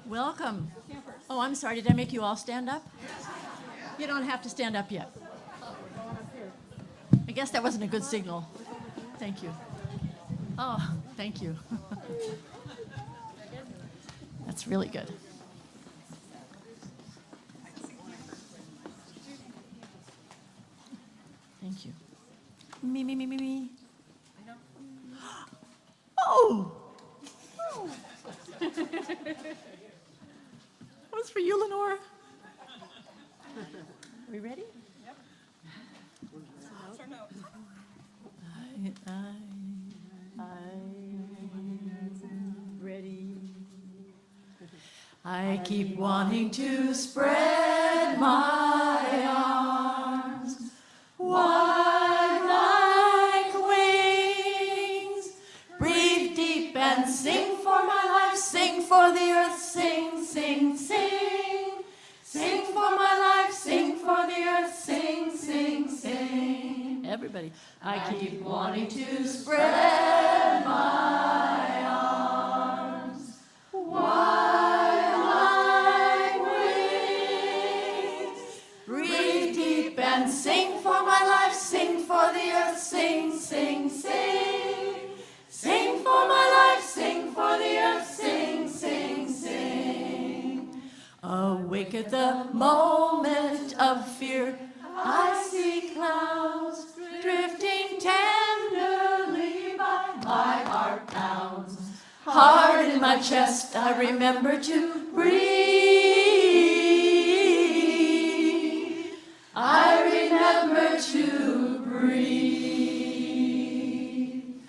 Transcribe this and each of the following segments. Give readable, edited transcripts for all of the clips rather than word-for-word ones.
Welcome. Oh, I'm sorry. Did I make you all stand up? You don't have to stand up yet. I guess that wasn't a good signal. Thank you. Oh, thank you. That's really good. Thank you. Me. Oh! That was for you, Lenore. Are we ready? Yep. Ready. I keep wanting to spread my arms wide like wings, breathe deep and sing for my life, sing for the earth, sing, sing, sing. Sing for my life, sing for the earth, sing, sing, sing. Everybody. I keep wanting to spread my arms wide like wings. Breathe deep and sing for my life, sing for the earth, sing, sing, sing. Sing for my life, sing for the earth, sing, sing, sing. Awake at the moment of fear, I see clouds drifting tenderly by. My heart pounds hard in my chest. I remember to breathe. I remember to breathe.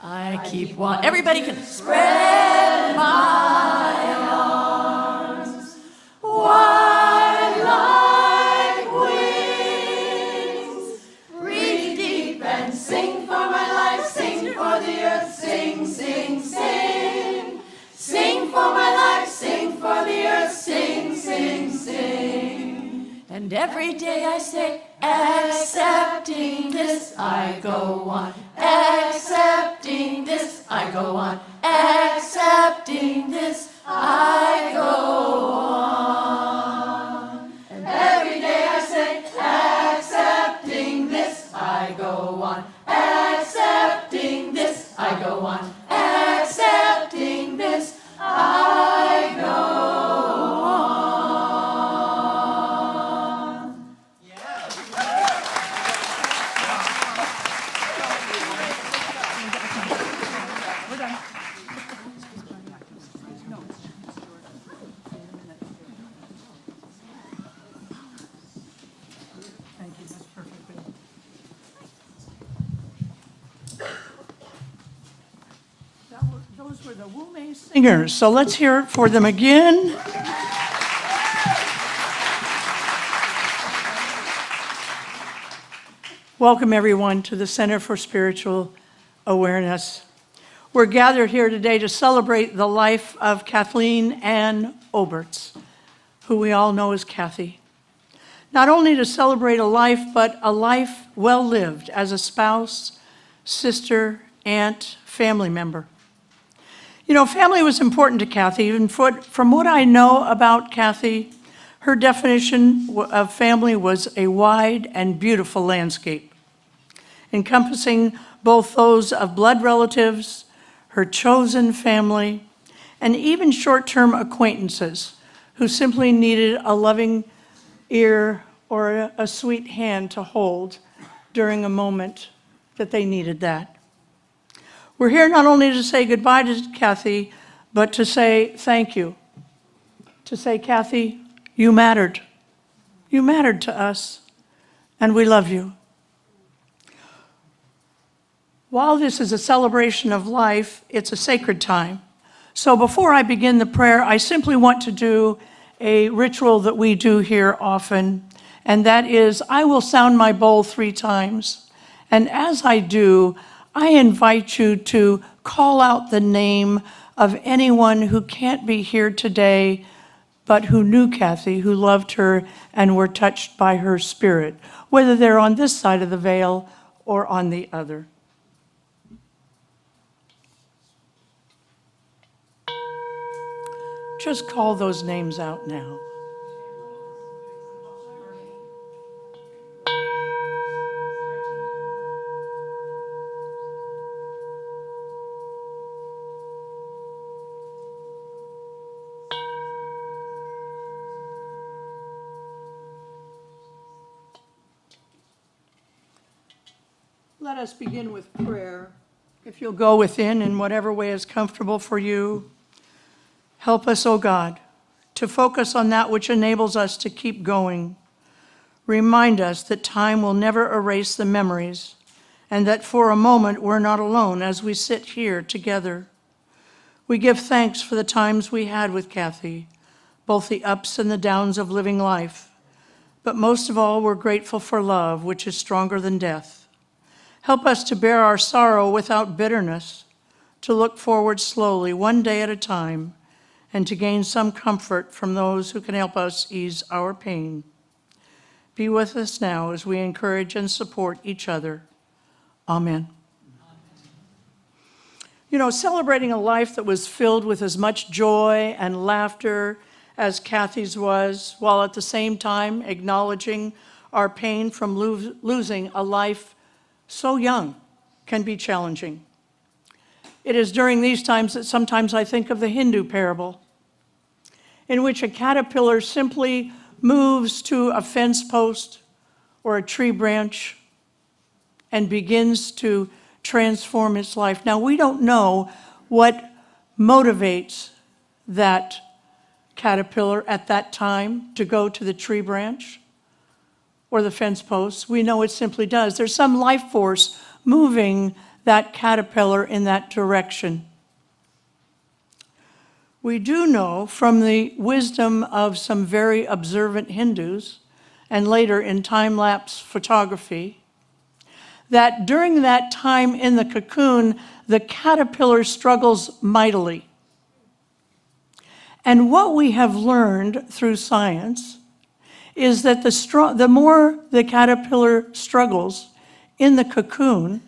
I keep one. Everybody can spread my arms wide like wings. Breathe deep and sing for my life, sing for the earth, sing, sing, sing. Sing for my life, sing for the earth, sing, sing, sing. And every day I say, accepting this, I go on. Accepting this, I go on. Accepting this, I go on. And every day I say, accepting this, I go on. Accepting this, I go on. Accepting this, I go on. We're done. Thank you, that's perfect. Those were the Wu-Mei singers, so let's hear it for them again. Welcome, everyone, to the Center for Spiritual Awareness. We're gathered here today to celebrate the life of Kathleen Ann Olberts, who we all know as Kathy. Not only to celebrate a life, but a life well lived as a spouse, sister, aunt, family member. You know, family was important to Kathy. Even from what I know about Kathy, her definition of family was a wide and beautiful landscape, encompassing both those of blood relatives, her chosen family, and even short-term acquaintances who simply needed a loving ear or a sweet hand to hold during a moment that they needed that. We're here not only to say goodbye to Kathy, but to say thank you. To say, Kathy, you mattered. You mattered to us, and we love you. While this is a celebration of life, it's a sacred time. So before I begin the prayer, I simply want to do a ritual that we do here often, and that is I will sound my bowl 3 times. And as I do, I invite you to call out the name of anyone who can't be here today, but who knew Kathy, who loved her, and were touched by her spirit, whether they're on this side of the veil or on the other. Just call those names out now. Let us begin with prayer. If you'll go within in whatever way is comfortable for you, help us, O God, to focus on that which enables us to keep going. Remind us that time will never erase the memories, and that for a moment we're not alone as we sit here together. We give thanks for the times we had with Kathy, both the ups and the downs of living life. But most of all, we're grateful for love, which is stronger than death. Help us to bear our sorrow without bitterness, to look forward slowly, one day at a time, and to gain some comfort from those who can help us ease our pain. Be with us now as we encourage and support each other. Amen. You know, celebrating a life that was filled with as much joy and laughter as Kathy's was, while at the same time acknowledging our pain from losing a life so young, can be challenging. It is during these times that sometimes I think of the Hindu parable, in which a caterpillar simply moves to a fence post or a tree branch and begins to transform its life. Now, we don't know what motivates that caterpillar at that time to go to the tree branch or the fence posts. We know it simply does. There's some life force moving that caterpillar in that direction. We do know from the wisdom of some very observant Hindus, and later in time-lapse photography, that during that time in the cocoon, the caterpillar struggles mightily. And what we have learned through science is that the more the caterpillar struggles in the cocoon,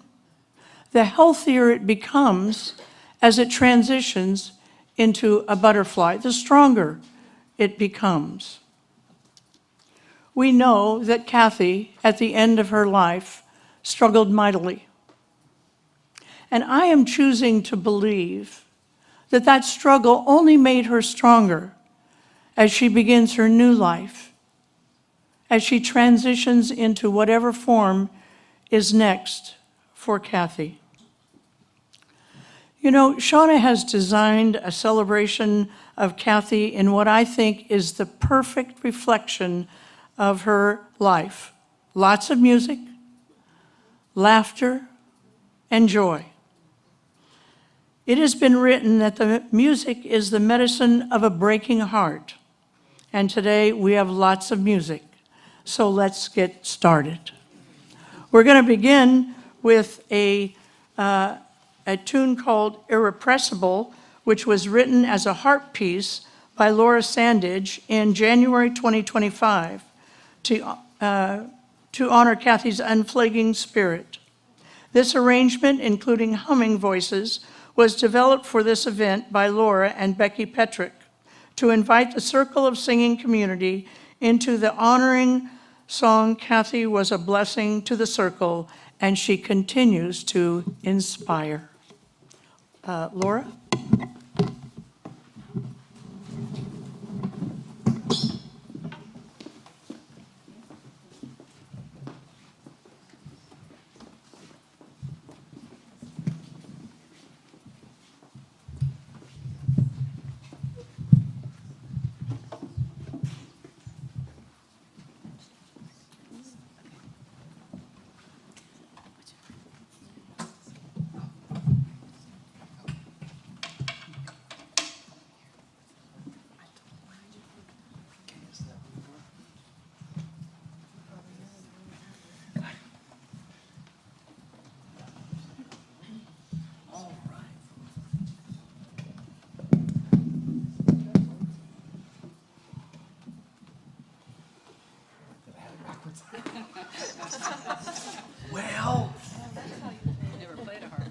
the healthier it becomes as it transitions into a butterfly, the stronger it becomes. We know that Kathy, at the end of her life, struggled mightily. And I am choosing to believe that that struggle only made her stronger as she begins her new life, as she transitions into whatever form is next for Kathy. You know, Shauna has designed a celebration of Kathy in what I think is the perfect reflection of her life. Lots of music, laughter, and joy. It has been written that the music is the medicine of a breaking heart. And today we have lots of music. So let's get started. We're going to begin with a tune called Irrepressible, which was written as a harp piece by Laura Sandage in January 2025 to honor Kathy's unflagging spirit. This arrangement, including humming voices, was developed for this event by Laura and Becky Petrick to invite the Circle of Singing community into the honoring song. Kathy was a blessing to the circle, and she continues to inspire. Laura? Well, Never played a harp.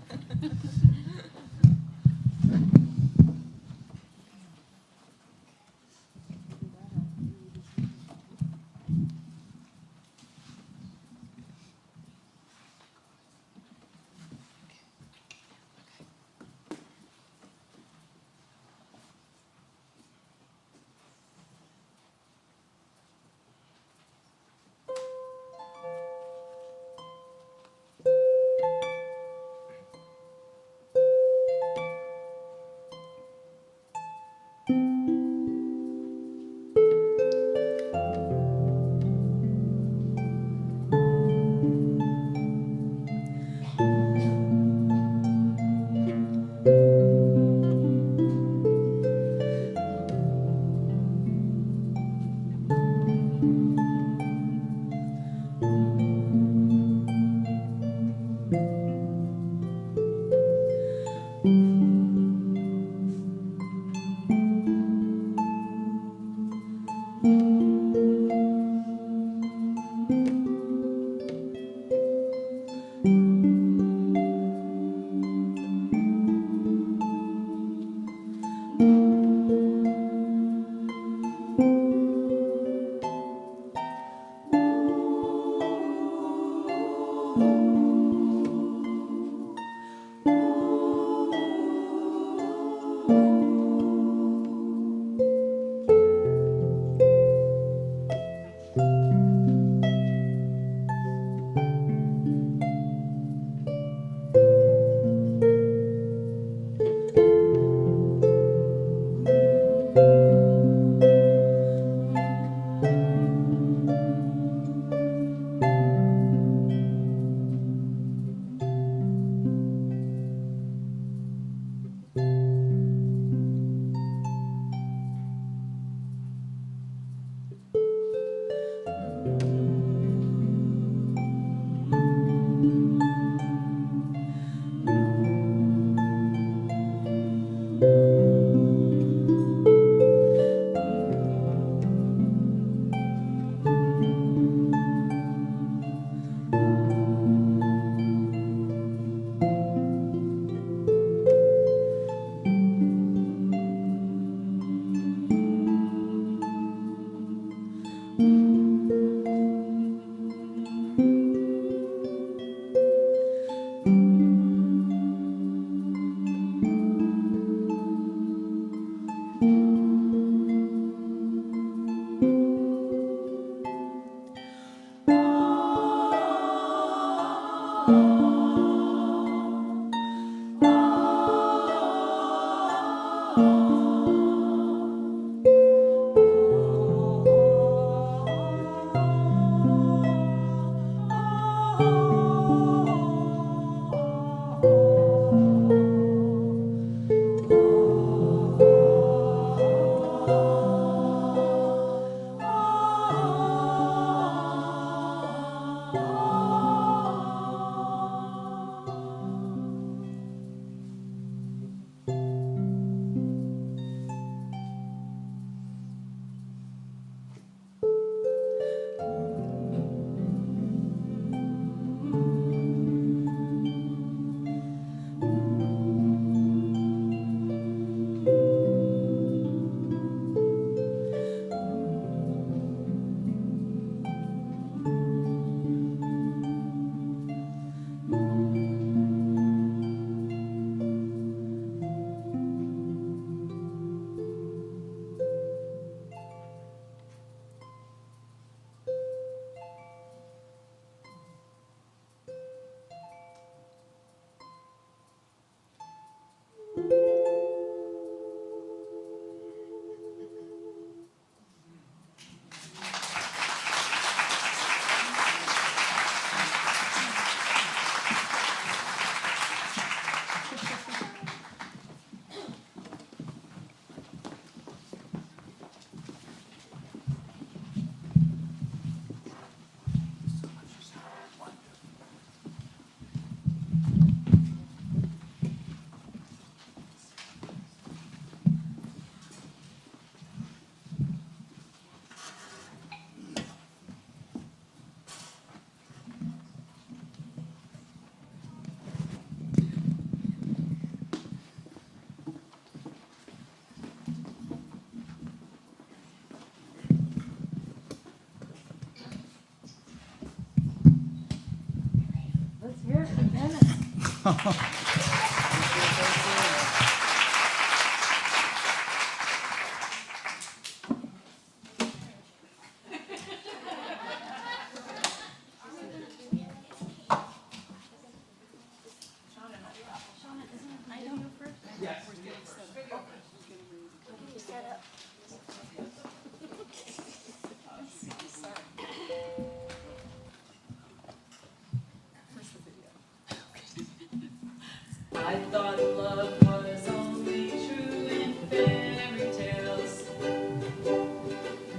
I thought love was only true in fairy tales,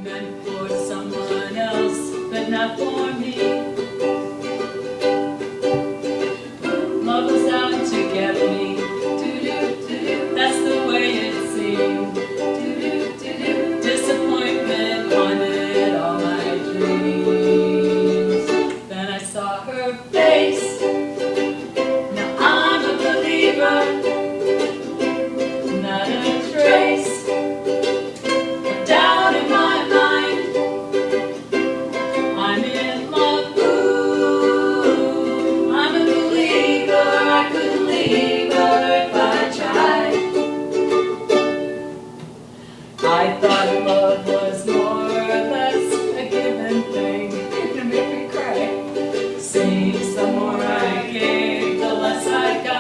meant for someone else, but not for me. Love was out to get me, doo-doo-doo-doo. That's the way it seemed. Doo-doo-doo-doo. Disappointment haunted all my dreams. Then I saw her face. Not a trace of doubt in my mind. I'm in love, ooh, I'm a believer. I couldn't leave her if I tried. I thought love was more or less a given thing. You're gonna make me cry. Seems the more I gave, the less I got.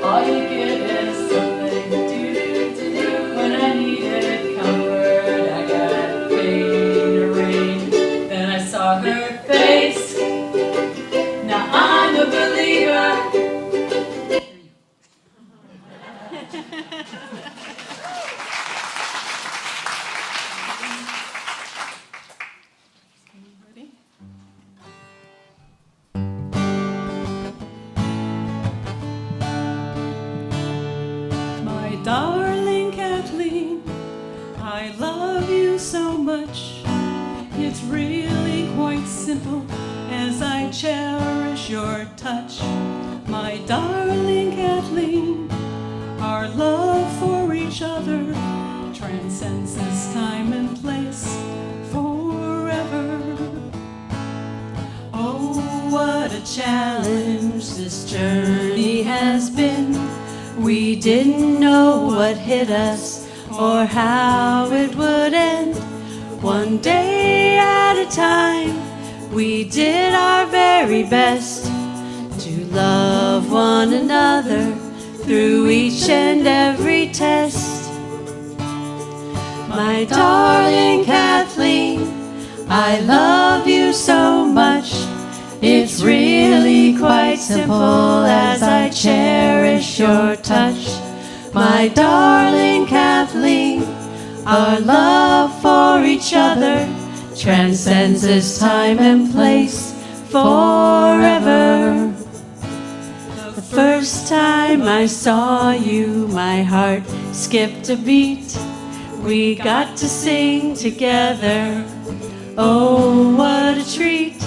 All you get is something do-do-do-do. When I needed comfort, I got pain to rain. Then I saw her face. Now I'm a believer. Darling Kathleen, I love you so much. It's really quite simple as I cherish your touch. My darling Kathleen, our love for each other transcends this time and place forever. Oh, what a challenge this journey has been. We didn't know what hit us or how it would end. One day at a time, we did our very best to love one another through each and every test. My darling Kathleen, I love you so much. It's really quite simple as I cherish your touch. My darling Kathleen, our love for each other transcends this time and place forever. The first time I saw you, my heart skipped a beat. We got to sing together. Oh, what a treat.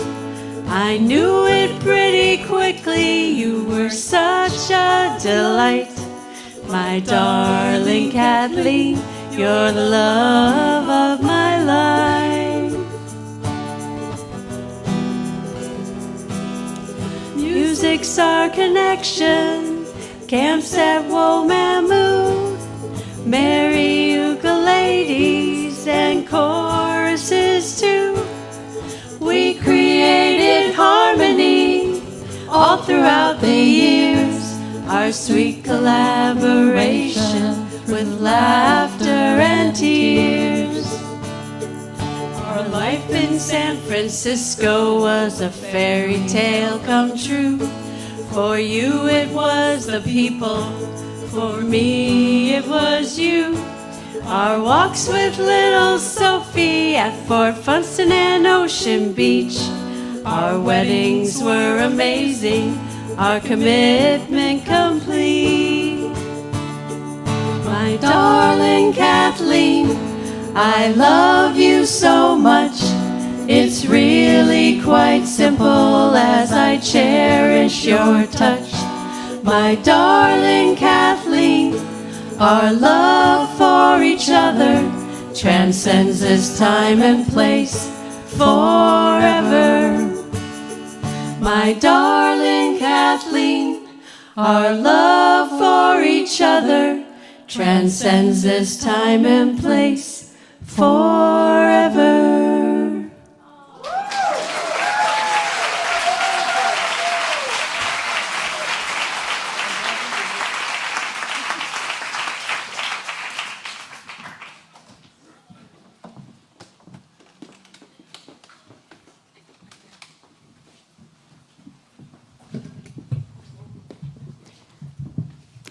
I knew it pretty quickly, you were such a delight. My darling Kathleen, you're the love of my life. Music's our connection, camps at Womamoo, merry ukuleles and choruses too. We created harmony all throughout the years, our sweet collaboration with laughter and tears. Our life in San Francisco was a fairy tale come true. For you it was the people, for me it was you. Our walks with little Sophie at Fort Funston and Ocean Beach. Our weddings were amazing, our commitment complete. My darling Kathleen, I love you so much. It's really quite simple as I cherish your touch. My darling Kathleen, our love for each other transcends this time and place forever. My darling Kathleen, our love for each other transcends this time and place forever.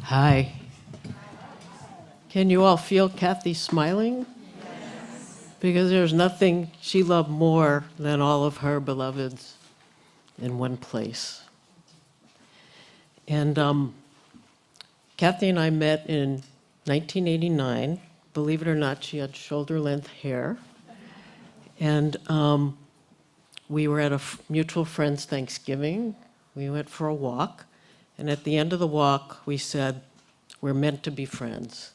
Hi. Can you all feel Kathy smiling? Because there's nothing she loved more than all of her beloveds in one place. And Kathy and I met in 1989. Believe it or not, she had shoulder-length hair. And we were at a mutual friend's Thanksgiving. We went for a walk. And at the end of the walk, we said, we're meant to be friends.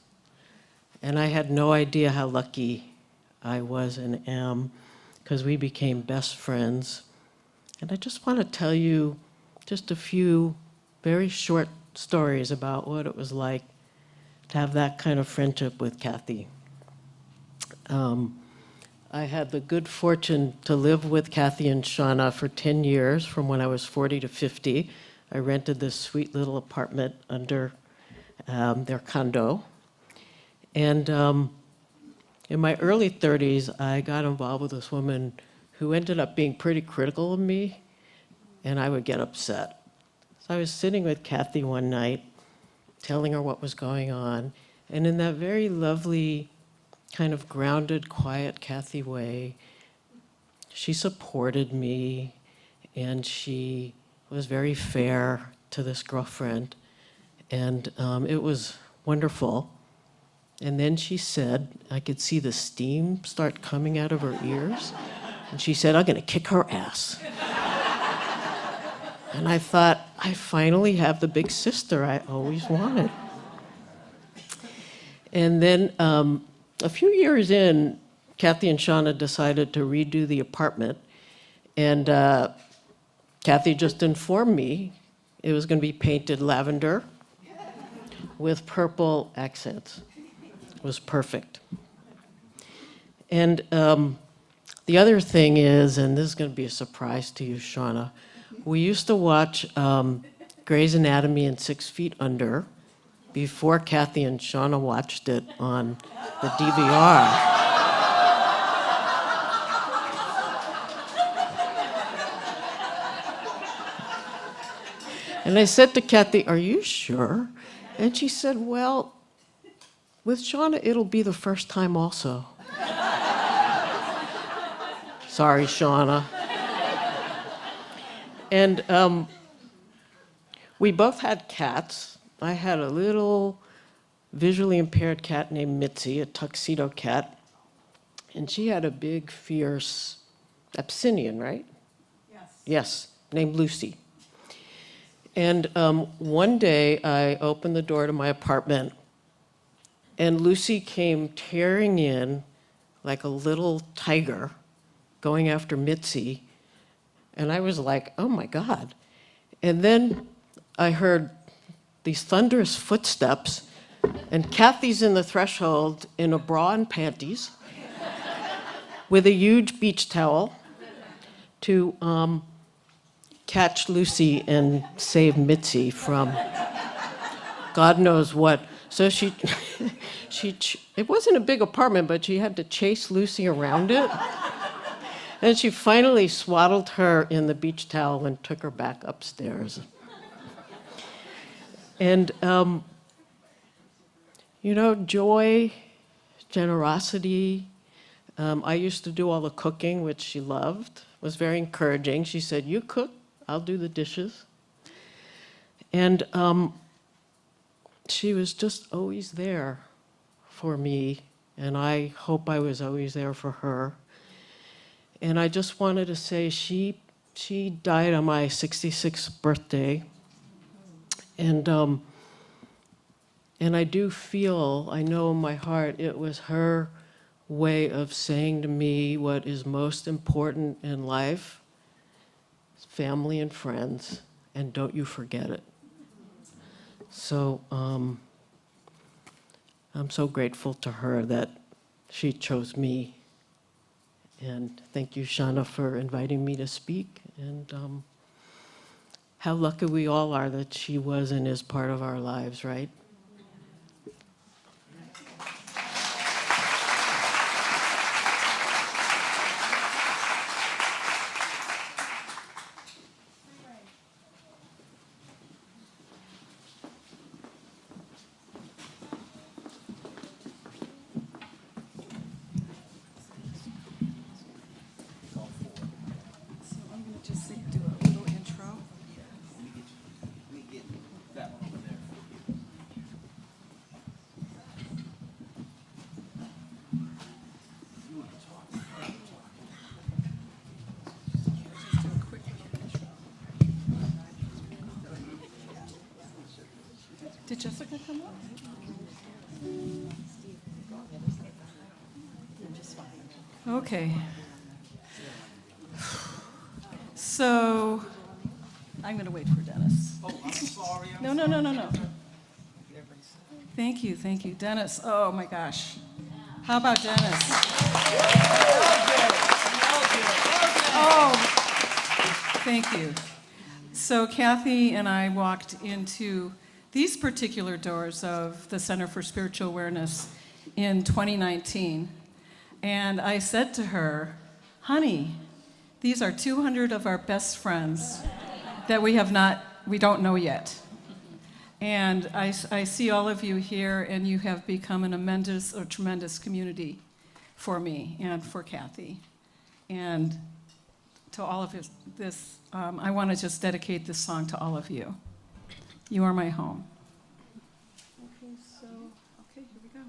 And I had no idea how lucky I was and am, because we became best friends. And I just want to tell you just a few very short stories about what it was like to have that kind of friendship with Kathy. I had the good fortune to live with Kathy and Shauna for 10 years, from when I was 40 to 50. I rented this sweet little apartment under their condo. And in my early 30s, I got involved with this woman who ended up being pretty critical of me, and I would get upset. So I was sitting with Kathy one night, telling her what was going on, and in that very lovely, kind of grounded, quiet Kathy way, she supported me, and she was very fair to this girlfriend, and it was wonderful. And then she said, I could see the steam start coming out of her ears, and she said, I'm gonna kick her ass. And I thought, I finally have the big sister I always wanted. And then a few years in, Kathy and Shauna decided to redo the apartment, and Kathy just informed me it was going to be painted lavender with purple accents. It was perfect. And the other thing is, and this is going to be a surprise to you, Shauna, we used to watch Grey's Anatomy and 6 Feet Under before Kathy and Shauna watched it on the DVR. And I said to Kathy, are you sure? And she said, well, with Shauna, it'll be the first time also. Sorry, Shauna. And we both had cats. I had a little visually impaired cat named Mitzi, a tuxedo cat. And she had a big, fierce Abyssinian, right? Yes. Yes, named Lucy. And one day I opened the door to my apartment, and Lucy came tearing in like a little tiger going after Mitzi. And I was like, oh my God. And then I heard these thunderous footsteps, and Kathy's in the threshold in a bra and panties with a huge beach towel to catch Lucy and save Mitzi from God knows what. So it wasn't a big apartment, but she had to chase Lucy around it. And she finally swaddled her in the beach towel and took her back upstairs. And, joy, generosity. I used to do all the cooking, which she loved. It was very encouraging. She said, you cook, I'll do the dishes. And she was just always there for me, and I hope I was always there for her. And I just wanted to say she died on my 66th birthday. And I do feel, I know in my heart, it was her way of saying to me what is most important in life is family and friends, and don't you forget it. So I'm so grateful to her that she chose me. And thank you, Shauna, for inviting me to speak. And how lucky we all are that she was and is part of our lives, right? So I'm going to just do a little intro. Just do a quick intro. Did Jessica come up? Okay. So, I'm going to wait for Dennis. Oh, I'm sorry. No. Thank you. Dennis, oh my gosh. How about Dennis? Oh, thank you. So Kathy and I walked into these particular doors of the Center for Spiritual Awareness in 2019. And I said to her, honey, these are 200 of our best friends that we don't know yet. And I see all of you here, and you have become a tremendous community for me and for Kathy. And to all of this, I want to just dedicate this song to all of you. You are my home. Okay, here we go.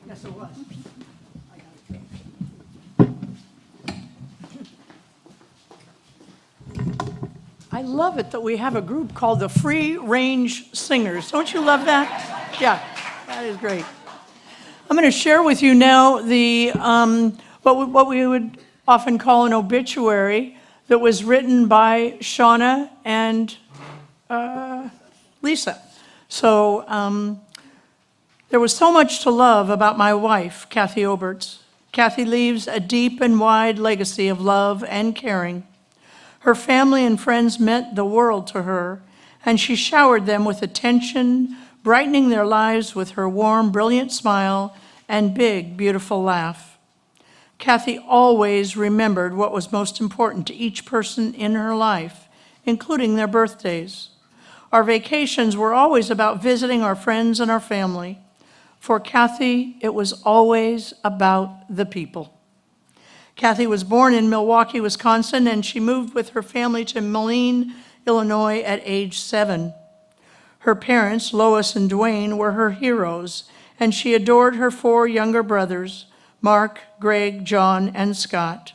Yes, it was. I love it that we have a group called the Free Range Singers. Don't you love that? Yeah, that is great. I'm going to share with you now the what we would often call an obituary that was written by Shauna and Lisa. So there was so much to love about my wife, Kathy Olberts, Kathy leaves a deep and wide legacy of love and caring. Her family and friends meant the world to her, and she showered them with attention, brightening their lives with her warm, brilliant smile and big, beautiful laugh. Kathy always remembered what was most important to each person in her life, including their birthdays. Our vacations were always about visiting our friends and our family. For Kathy, it was always about the people. Kathy was born in Milwaukee, Wisconsin, and she moved with her family to Moline, Illinois at age 7. Her parents, Lois and Dwayne, were her heroes, and she adored her 4 younger brothers, Mark, Greg, John, and Scott.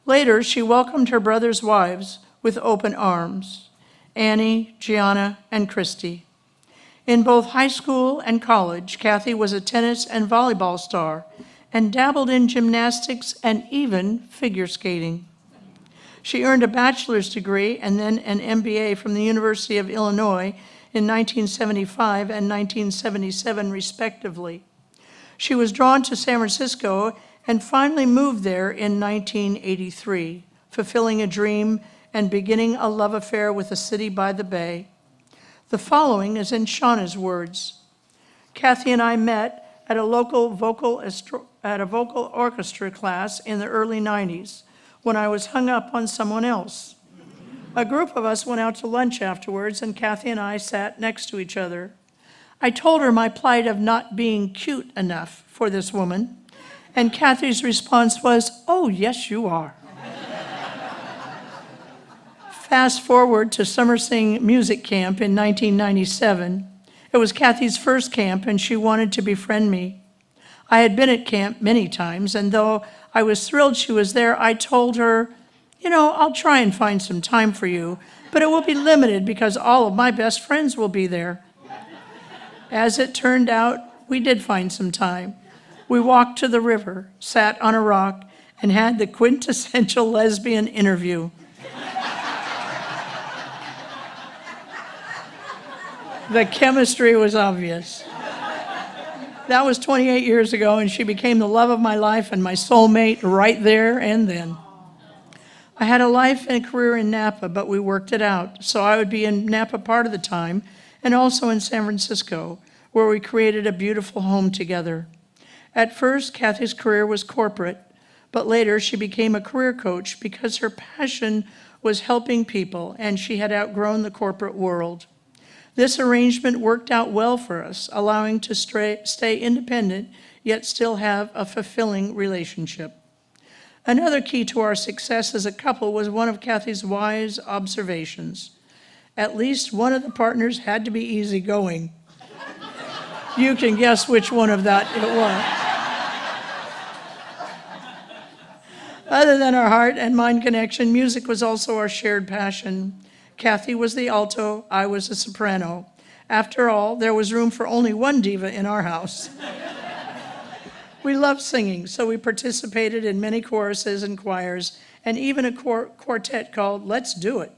Later, she welcomed her brothers' wives with open arms, Annie, Gianna, and Christy. In both high school and college, Kathy was a tennis and volleyball star and dabbled in gymnastics and even figure skating. She earned a bachelor's degree and then an MBA from the University of Illinois in 1975 and 1977, respectively. She was drawn to San Francisco and finally moved there in 1983, fulfilling a dream and beginning a love affair with a city by the bay. The following is in Shauna's words. Kathy and I met at a local vocal orchestra class in the early 90s when I was hung up on someone else. A group of us went out to lunch afterwards, and Kathy and I sat next to each other. I told her my plight of not being cute enough for this woman, and Kathy's response was, "Oh, yes, you are." Fast forward to Summer Sing Music Camp in 1997. It was Kathy's first camp, and she wanted to befriend me. I had been at camp many times, and though I was thrilled she was there, I told her, I'll try and find some time for you, but it will be limited because all of my best friends will be there. As it turned out, we did find some time. We walked to the river, sat on a rock, and had the quintessential lesbian interview. The chemistry was obvious. That was 28 years ago, and she became the love of my life and my soulmate right there and then. I had a life and a career in Napa, but we worked it out, so I would be in Napa part of the time and also in San Francisco, where we created a beautiful home together. At first, Kathy's career was corporate, but later she became a career coach because her passion was helping people, and she had outgrown the corporate world. This arrangement worked out well for us, allowing to stay independent, yet still have a fulfilling relationship. Another key to our success as a couple was one of Kathy's wise observations. At least one of the partners had to be easygoing. You can guess which one of that it was. Other than our heart and mind connection, music was also our shared passion. Kathy was the alto, I was the soprano. After all, there was room for only one diva in our house. We loved singing, so we participated in many choruses and choirs, and even a quartet called Let's Do It.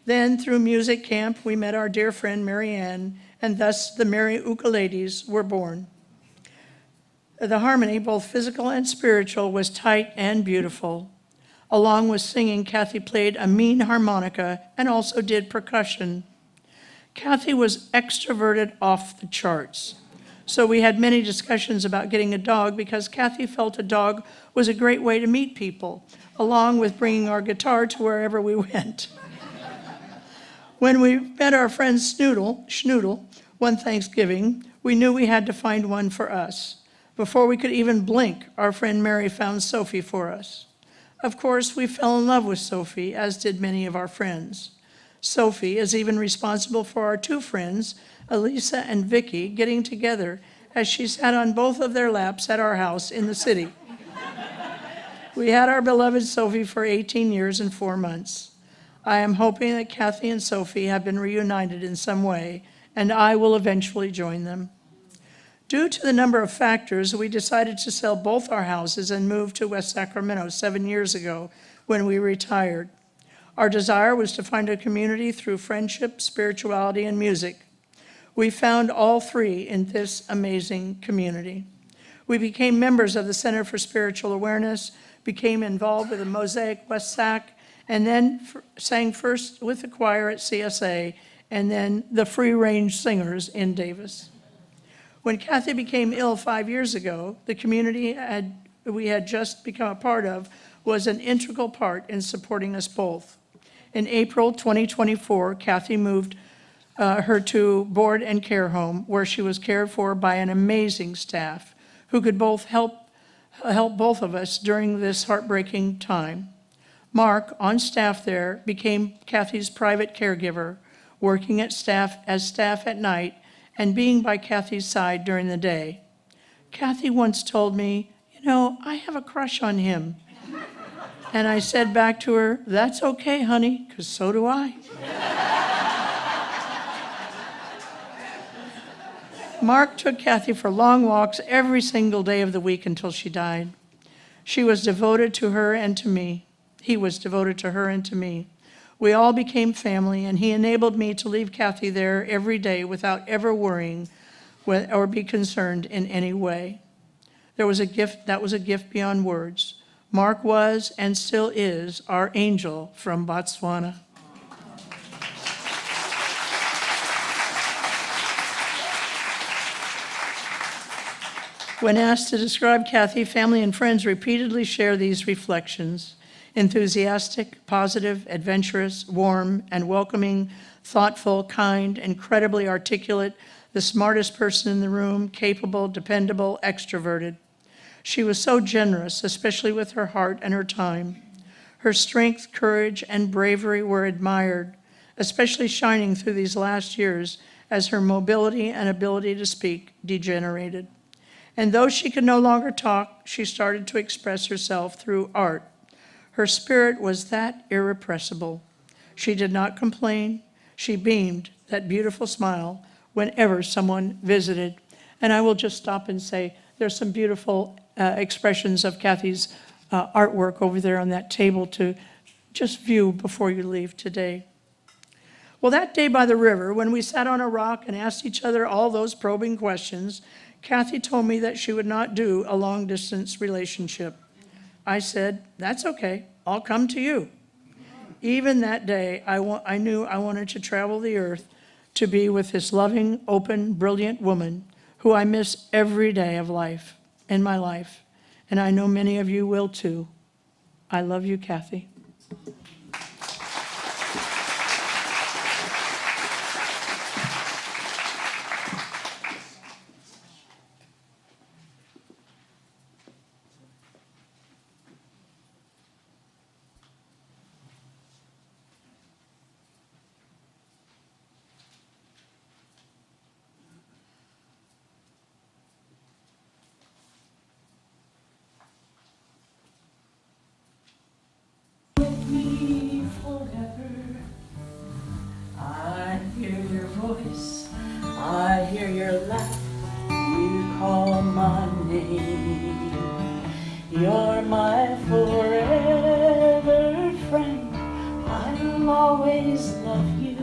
Then, through music camp, we met our dear friend Mary Ann, and thus the Merry Ukuleles were born. The harmony, both physical and spiritual, was tight and beautiful. Along with singing, Kathy played a mean harmonica and also did percussion. Kathy was extroverted off the charts. So we had many discussions about getting a dog because Kathy felt a dog was a great way to meet people, along with bringing our guitar to wherever we went. When we met our friend Schnoodle, one Thanksgiving, we knew we had to find one for us. Before we could even blink, our friend Mary found Sophie for us. Of course, we fell in love with Sophie, as did many of our friends. Sophie is even responsible for our 2 friends, Elisa and Vicky, getting together as she sat on both of their laps at our house in the city. We had our beloved Sophie for 18 years and 4 months. I am hoping that Kathy and Sophie have been reunited in some way, and I will eventually join them. Due to the number of factors, we decided to sell both our houses and move to West Sacramento 7 years ago when we retired. Our desire was to find a community through friendship, spirituality, and music. We found all 3 in this amazing community. We became members of the Center for Spiritual Awareness, became involved with the Mosaic West Sac, and then sang first with the choir at CSA, and then the Free Range Singers in Davis. When Kathy became ill 5 years ago, the community we had just become a part of was an integral part in supporting us both. In April 2024, Kathy moved her to board and care home, where she was cared for by an amazing staff who could both help both of us during this heartbreaking time. Mark, on staff there, became Kathy's private caregiver, working as staff at night and being by Kathy's side during the day. Kathy once told me, I have a crush on him. And I said back to her, that's okay, honey, because so do I. Mark took Kathy for long walks every single day of the week until she died. She was devoted to her and to me. He was devoted to her and to me. We all became family, and he enabled me to leave Kathy there every day without ever worrying or be concerned in any way. That was a gift beyond words. Mark was and still is our angel from Botswana. When asked to describe Kathy, family and friends repeatedly share these reflections: enthusiastic, positive, adventurous, warm, and welcoming, thoughtful, kind, incredibly articulate, the smartest person in the room, capable, dependable, extroverted. She was so generous, especially with her heart and her time. Her strength, courage, and bravery were admired, especially shining through these last years as her mobility and ability to speak degenerated. And though she could no longer talk, she started to express herself through art. Her spirit was that irrepressible. She did not complain. She beamed that beautiful smile whenever someone visited. And I will just stop and say, there's some beautiful expressions of Kathy's artwork over there on that table to just view before you leave today. Well, that day by the river, when we sat on a rock and asked each other all those probing questions, Kathy told me that she would not do a long-distance relationship. I said, that's okay, I'll come to you. Even that day, I knew I wanted to travel the earth to be with this loving, open, brilliant woman who I miss every day of life, in my life. And I know many of you will too. I love you, Kathy. I hear your voice, I hear your laugh, you call my name. You're my forever friend, I'll always love you.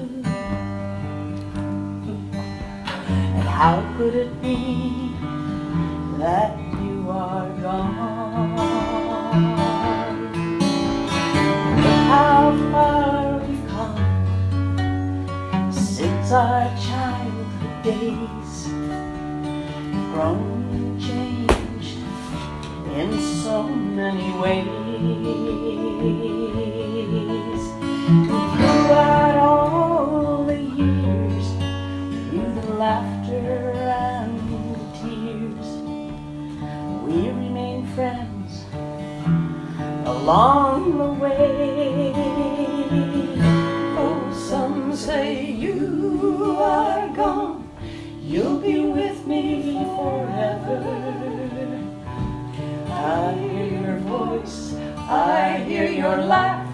And how could it be that you are gone? Look how far we've come since our childhood days, grown and changed in so many ways. Throughout all the years, through the laughter and the tears, we remain friends along the way. Oh, some say you are gone, you'll be with me forever. I hear your voice, I hear your laugh,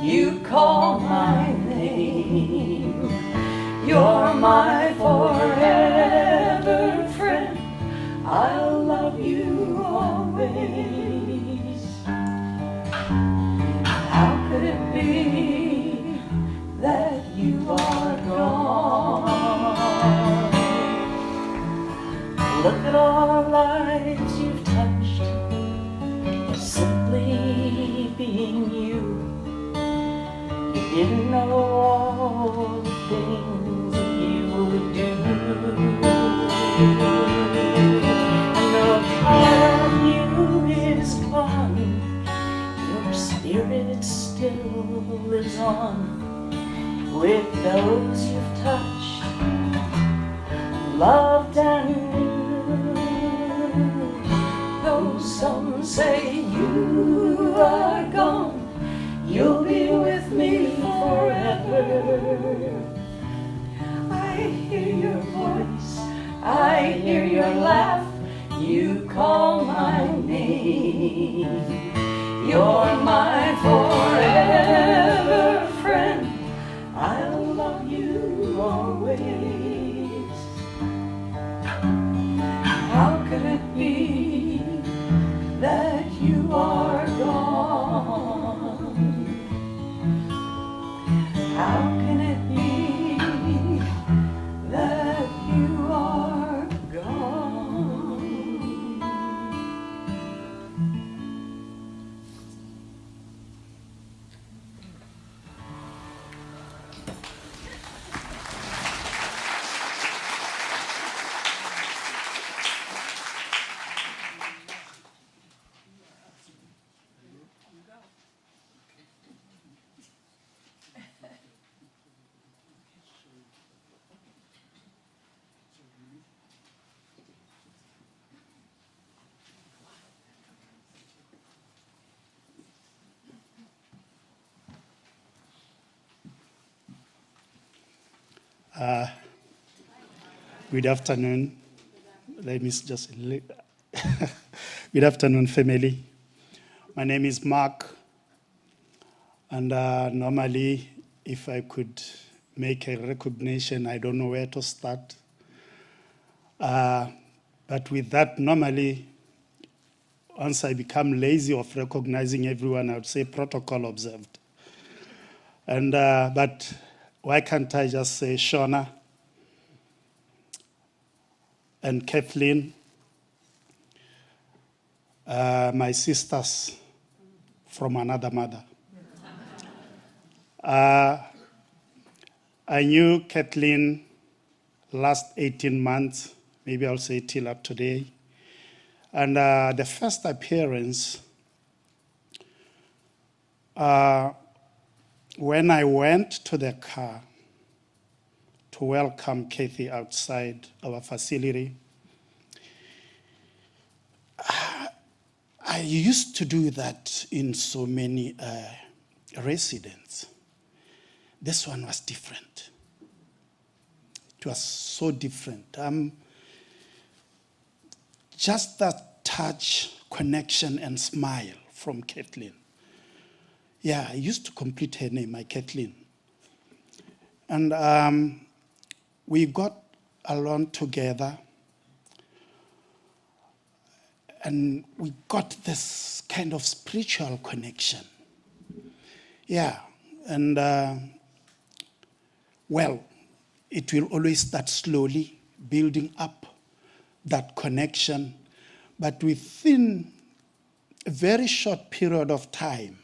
you call my name. You're my forever friend, I'll love you always. How could it be that you are gone? Look at all the lives you've meeting you. You didn't know all the things that you would do. And now part of you is gone, your spirit still lives on with those you've touched, loved and knew. Though some say you are gone, you'll be with me forever. I hear your voice, I hear your laugh, you call my name. You're my forever friend, I'll love you always. How could it be that you are gone? How can it be that you are gone? Good afternoon. Let me just. Good afternoon, family. My name is Mark, and normally, if I could make a recognition, I don't know where to start. But with that, normally, once I become lazy of recognizing everyone, I would say protocol observed. And but why can't I just say Shona and Kathleen, my sisters from another mother. I knew Kathleen last 18 months, maybe I'll say till up today. And the first appearance, when I went to the car to welcome Kathy outside our facility, I used to do that in so many residents. This one was different. It was so different. Just that touch, connection, and smile from Kathleen. Yeah, I used to complete her name, my Kathleen. And we got along together, and we got this kind of spiritual connection. Yeah, and well, it will always start slowly, building up that connection. But within a very short period of time,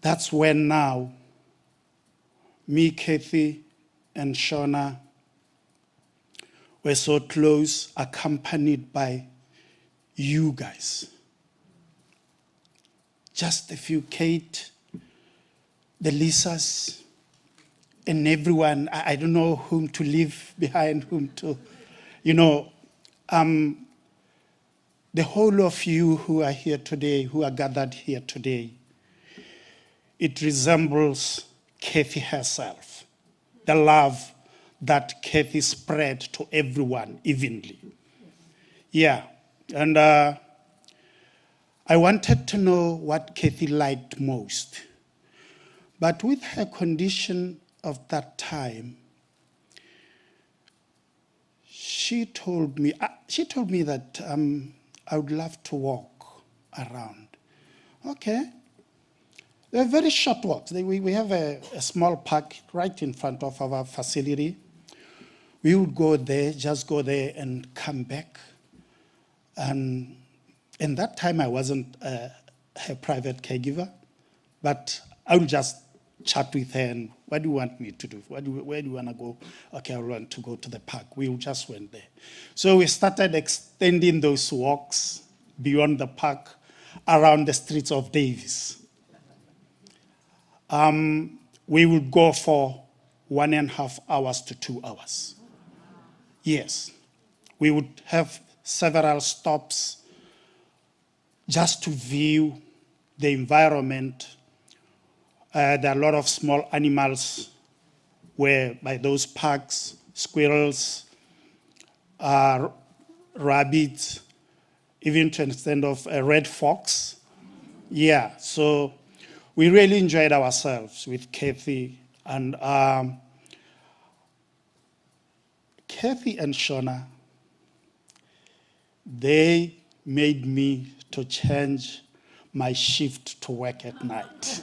that's when now me, Kathy, and Shona were so close, accompanied by you guys. Just a few, Kate, the Lisas, and everyone. I don't know whom to leave behind, whom to, the whole of you who are here today, who are gathered here today, it resembles Kathy herself, the love that Kathy spread to everyone evenly. Yeah, and I wanted to know what Kathy liked most. But with her condition of that time, she told me that I would love to walk around. Okay. They're very short walks. We have a small park right in front of our facility. We would go there, just go there and come back. And in that time, I wasn't her private caregiver, but I will just chat with her and what do you want me to do? Where do you want to go? Okay, I want to go to the park. We just went there. So we started extending those walks beyond the park around the streets of Davis. We would go for 1.5 hours to 2 hours. Yes. We would have several stops just to view the environment. There are a lot of small animals where by those parks, squirrels, rabbits, even to an extent of a red fox. Yeah, so we really enjoyed ourselves with Kathy. And Kathy and Shona, they made me to change my shift to work at night.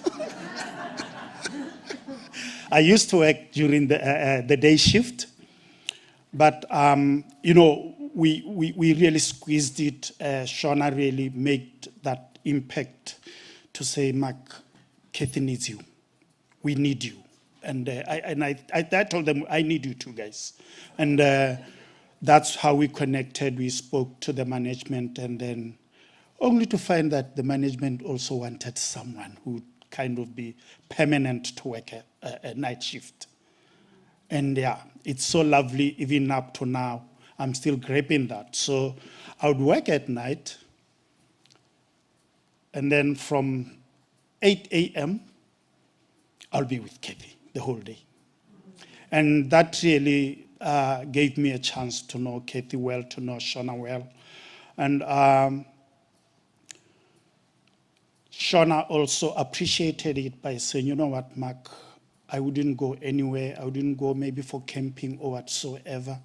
I used to work during the day shift, but we really squeezed it. Shona really made that impact to say, Mark, Kathy needs you. We need you. And I told them, I need you too, guys. And that's how we connected. We spoke to the management, and then only to find that the management also wanted someone who would kind of be permanent to work a night shift. And yeah, it's so lovely, even up to now. I'm still grabbing that. So I would work at night, and then from 8 a.m., I'll be with Kathy the whole day. And that really gave me a chance to know Kathy well, to know Shona well. And Shona also appreciated it by saying, you know what, Mark, I wouldn't go anywhere. I wouldn't go maybe for camping or whatsoever.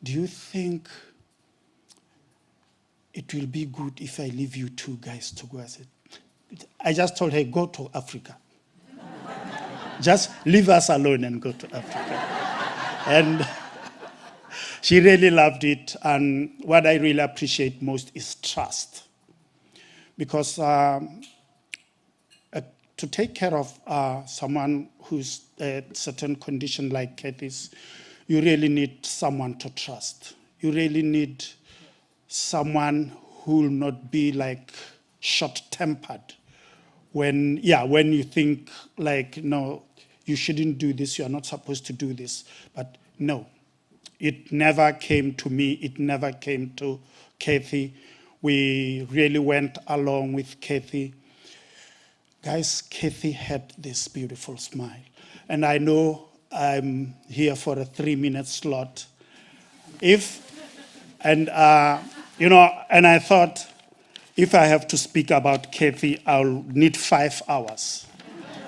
Do you think it will be good if I leave you two guys to go? I just told her, go to Africa. Just leave us alone and go to Africa. And she really loved it. And what I really appreciate most is trust. Because to take care of someone who's a certain condition like Kathy's, you really need someone to trust. You really need someone who will not be like short-tempered. When you think like, no, you shouldn't do this, you are not supposed to do this. But no, it never came to me, it never came to Kathy. We really went along with Kathy. Guys, Kathy had this beautiful smile. And I know I'm here for a 3-minute slot. And I thought, if I have to speak about Kathy, I'll need 5 hours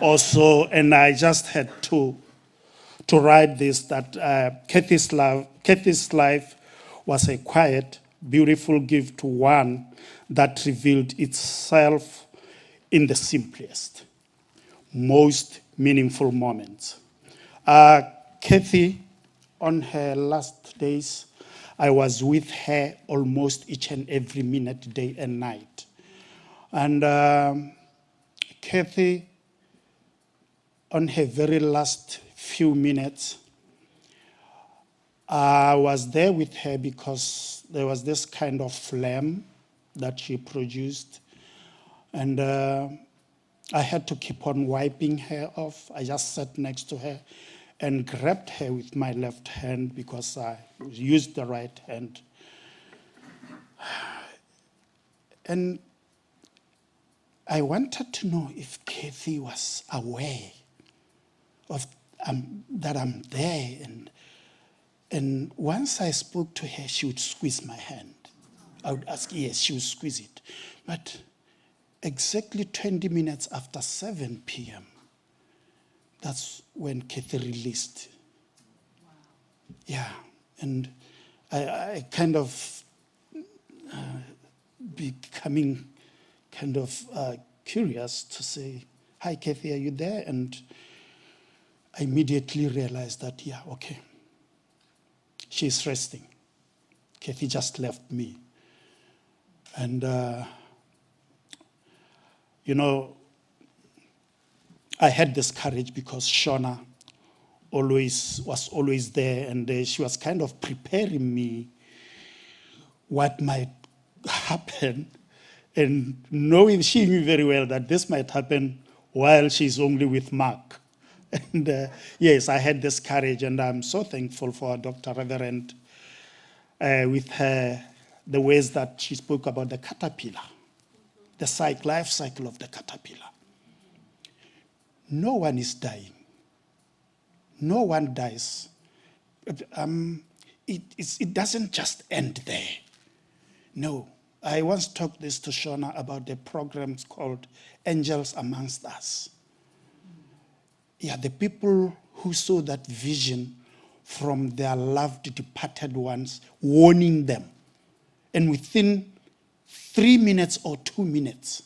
or so. And I just had to write this, that Kathy's life was a quiet, beautiful gift, one that revealed itself in the simplest, most meaningful moments. Kathy, on her last days, I was with her almost each and every minute, day and night. And Kathy, on her very last few minutes, I was there with her because there was this kind of phlegm that she produced. And I had to keep on wiping her off. I just sat next to her and grabbed her with my left hand because I used the right hand. And I wanted to know if Kathy was aware of that I'm there. And once I spoke to her, she would squeeze my hand. I would ask, yes, she would squeeze it. But exactly 20 minutes after 7 p.m., that's when Kathy released. Yeah, and I kind of becoming kind of curious to say, hi, Kathy, are you there? And I immediately realized that, yeah, okay, she's resting. Kathy just left me. And You know, I had this courage because Shona was always there, and she was kind of preparing me what might happen, and knowing she knew very well that this might happen while she's only with Mark. And yes, I had this courage, and I'm so thankful for Dr. Reverend with her, the ways that she spoke about the caterpillar, the life cycle of the caterpillar. No one is dying. No one dies. But, it doesn't just end there. No. I once talked this to Shona about the programs called Angels Amongst Us. Yeah, the people who saw that vision from their loved departed ones, warning them. And within 3 minutes or 2 minutes,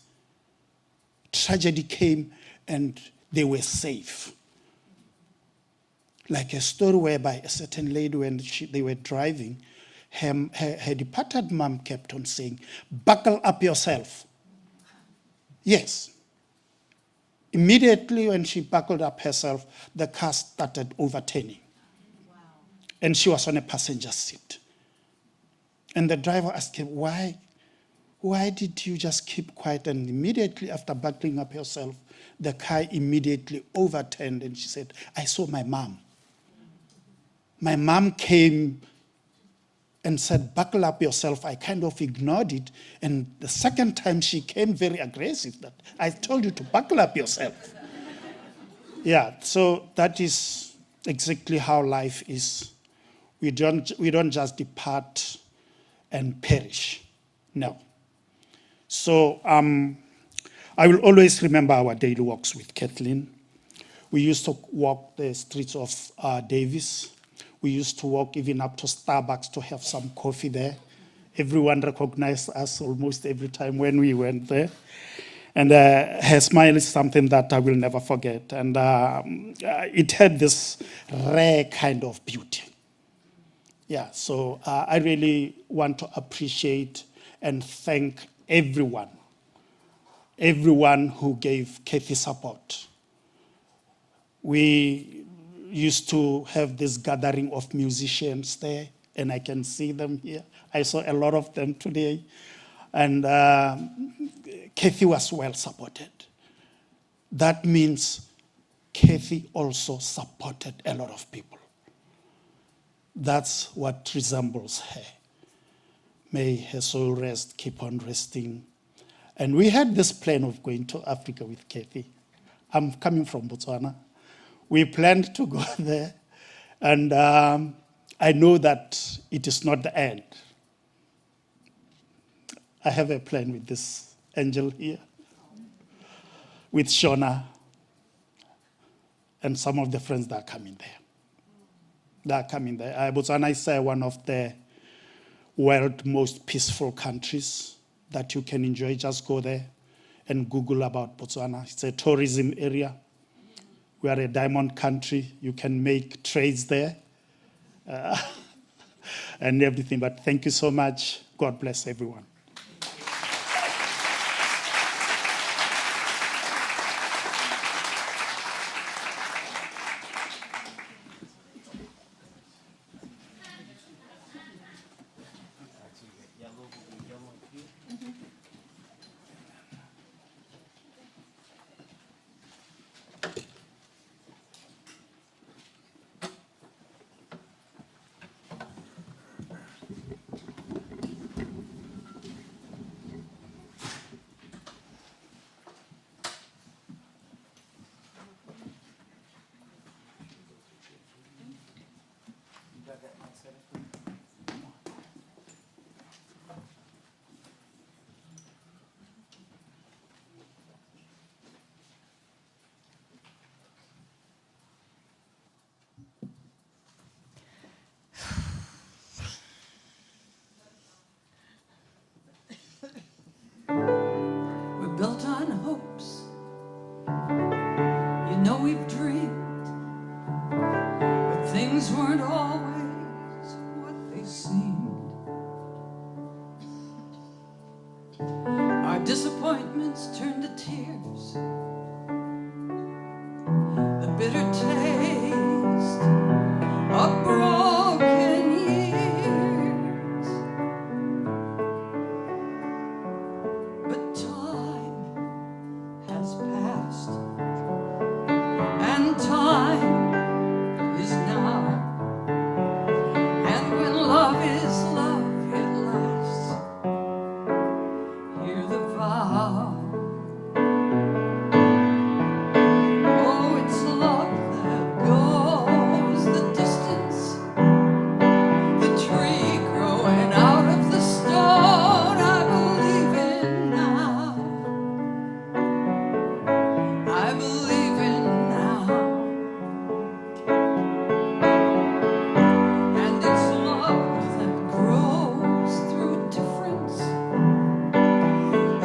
tragedy came and they were safe. Like a story whereby a certain lady, when they were driving, her departed mom kept on saying, "Buckle up yourself." Yes. Immediately when she buckled up herself, the car started overturning. Wow. And she was on a passenger seat. And the driver asked her, why did you just keep quiet? And immediately after buckling up herself, the car immediately overturned. And she said, "I saw my mom. My mom came and said, 'Buckle up yourself.' I kind of ignored it. And the second time she came very aggressive, that I told you to buckle up yourself." Yeah, so that is exactly how life is. We don't just depart and perish. No. So I will always remember our daily walks with Kathleen. We used to walk the streets of Davis. We used to walk even up to Starbucks to have some coffee there. Everyone recognized us almost every time when we went there. And her smile is something that I will never forget. And it had this rare kind of beauty. Yeah, so I really want to appreciate and thank everyone who gave Kathy support. We used to have this gathering of musicians there, and I can see them here. I saw a lot of them today. And Kathy was well supported. That means Kathy also supported a lot of people. That's what resembles her. May her soul rest, keep on resting. And we had this plan of going to Africa with Kathy. I'm coming from Botswana. We planned to go there, and I know that it is not the end. I have a plan with this angel here, with Shona, and some of the friends that are coming there. Botswana is one of the world's most peaceful countries that you can enjoy. Just go there and Google about Botswana. It's a tourism area. We are a diamond country. You can make trades there and everything. But thank you so much. God bless everyone. We're built on hopes. You know we've dreamed, but things weren't always what they seemed. Our disappointments turn to tears, the bitter taste of broken years. But time has passed, and time is now. And when love is love, it lasts. Hear the vow. Oh, it's love that goes the distance. The tree growing out of the stone, I believe in now. I believe in now. And it's love that grows through difference.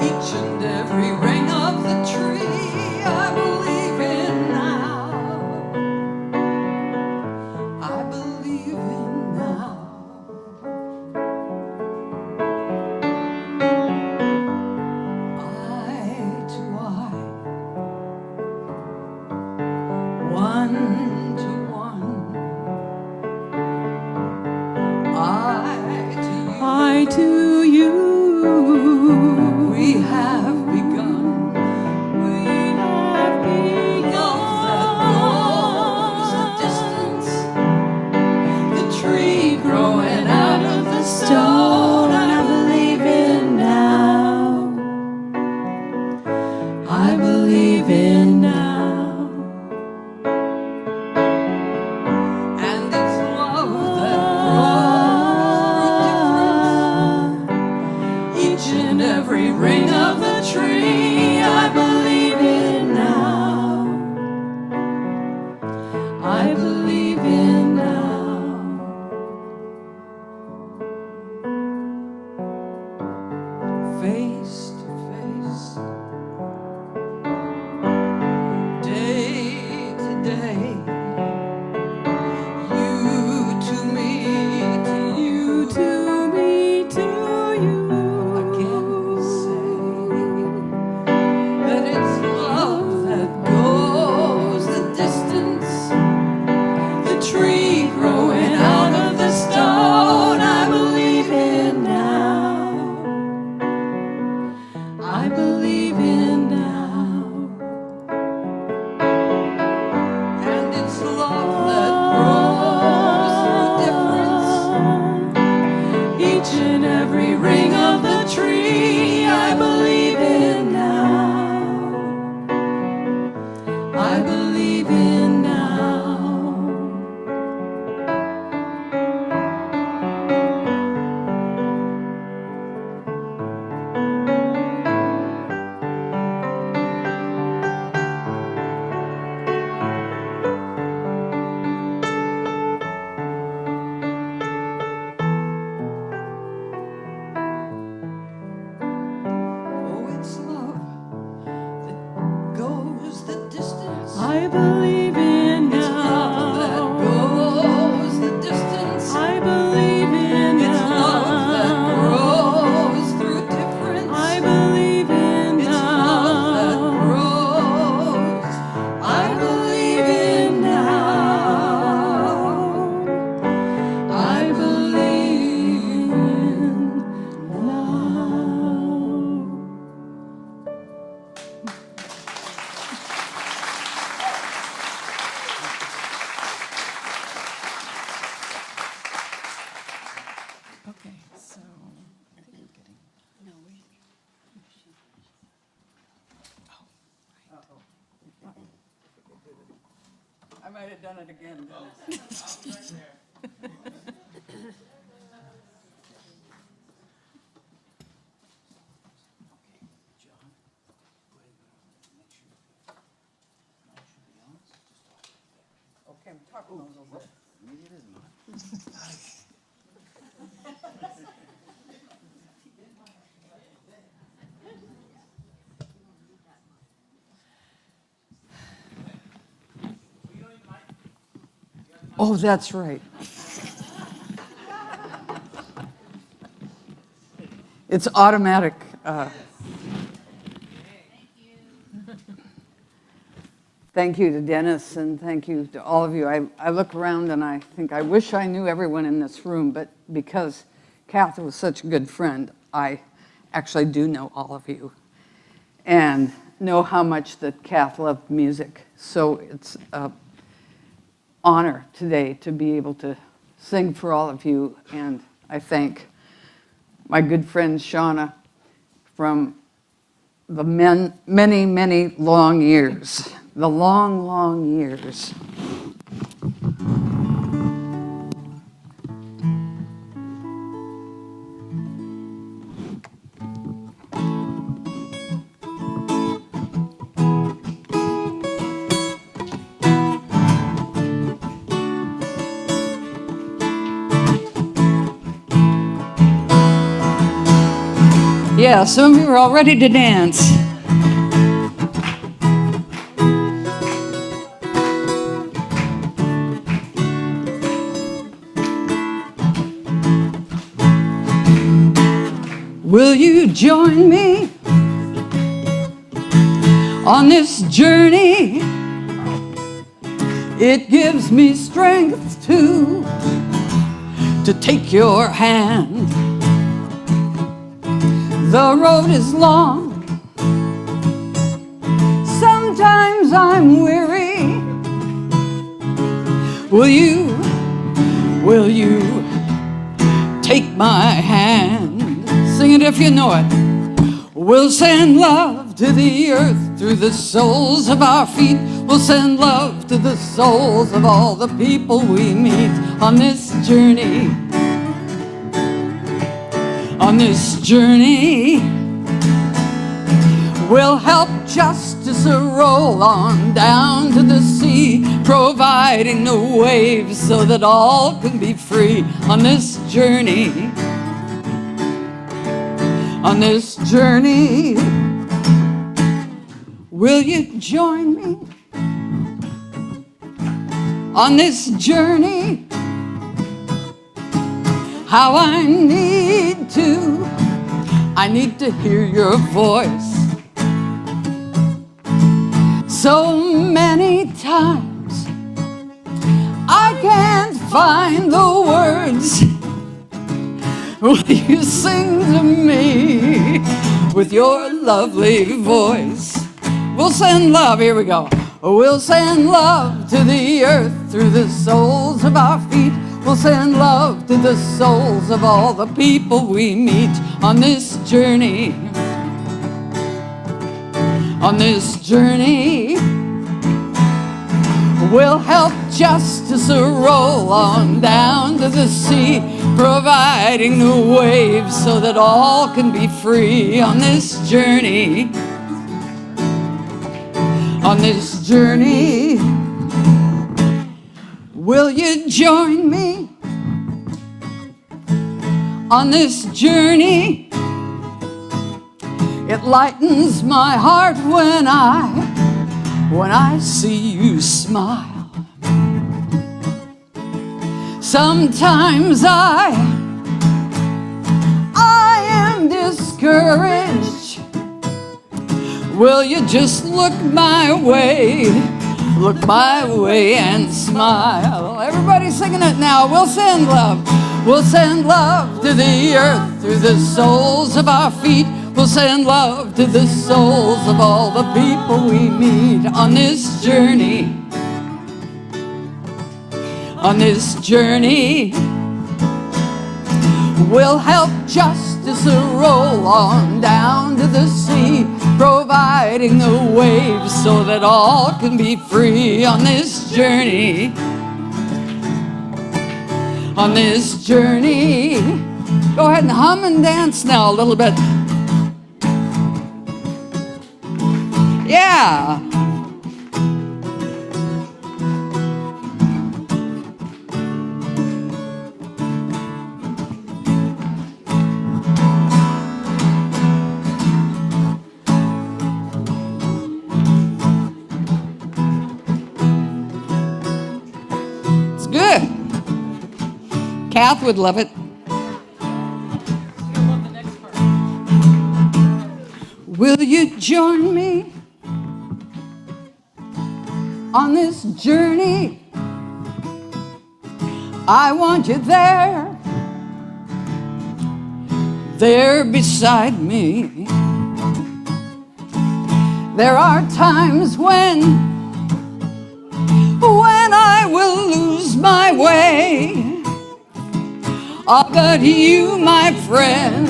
Each and every ring of the tree, I believe in now. I believe in now. Eye to eye, one to one, I to you. We have begun. We have begun. Love that goes the distance. The tree growing out of the stone, I believe in now. I believe in now. And it's love that grows through difference. Each and every ring of the tree, I believe in now. I believe in now. Face to face, day to day, you to me, to you to me, to you. I can say that it's love that goes the distance. The tree growing out of the stone, I believe in now. I believe in now. And it's love that grows through difference. Each and every ring of the tree, I believe in now. I believe in now. Oh, it's love that goes the distance. I believe in now. It's love that goes the distance. I believe in now. It's love that grows through difference. I believe in now. It's love that grows. I believe in now. I believe in now. Okay, so I think we're getting. No, we. I might have done it again, Dennis. Okay, I'm talking a little bit. Oh, that's right. It's automatic. Thank you to Dennis, and thank you to all of you. I look around and I think I wish I knew everyone in this room, but because Kath was such a good friend, I actually do know all of you and know how much that Kath loved music. So it's an honor today to be able to sing for all of you, and I thank my good friend Shauna from the many, many long years, the long, long years. Yeah, some of you are all ready to dance. Will you join me on this journey? It gives me strength to take your hand. The road is long, sometimes I'm weary. Will you take my hand? Sing it if you know it. We'll send love to the earth through the soles of our feet. We'll send love to the souls of all the people we meet on this journey. On this journey, we'll help justice roll on down to the sea, providing the waves so that all can be free on this journey. On this journey, will you join me? On this journey, how I need to hear your voice. So many times I can't find the words. Will you sing to me with your lovely voice? We'll send love, here we go. We'll send love to the earth through the soles of our feet. We'll send love to the souls of all the people we meet on this journey. On this journey, we'll help justice roll on down to the sea, providing the waves so that all can be free on this journey. On this journey, will you join me? On this journey, it lightens my heart when I see you smile. Sometimes I am discouraged. Will you just look my way and smile? Everybody singing it now. We'll send love. We'll send love to the earth through the soles of our feet. We'll send love to the souls of all the people we meet on this journey. On this journey, we'll help justice roll on down to the sea, providing the waves so that all can be free on this journey. On this journey, go ahead and hum and dance now a little bit. Yeah. It's good. Kath would love it. Will you join me On this journey, I want you there, there beside me. There are times when I will lose my way. Oh, but you, my friend,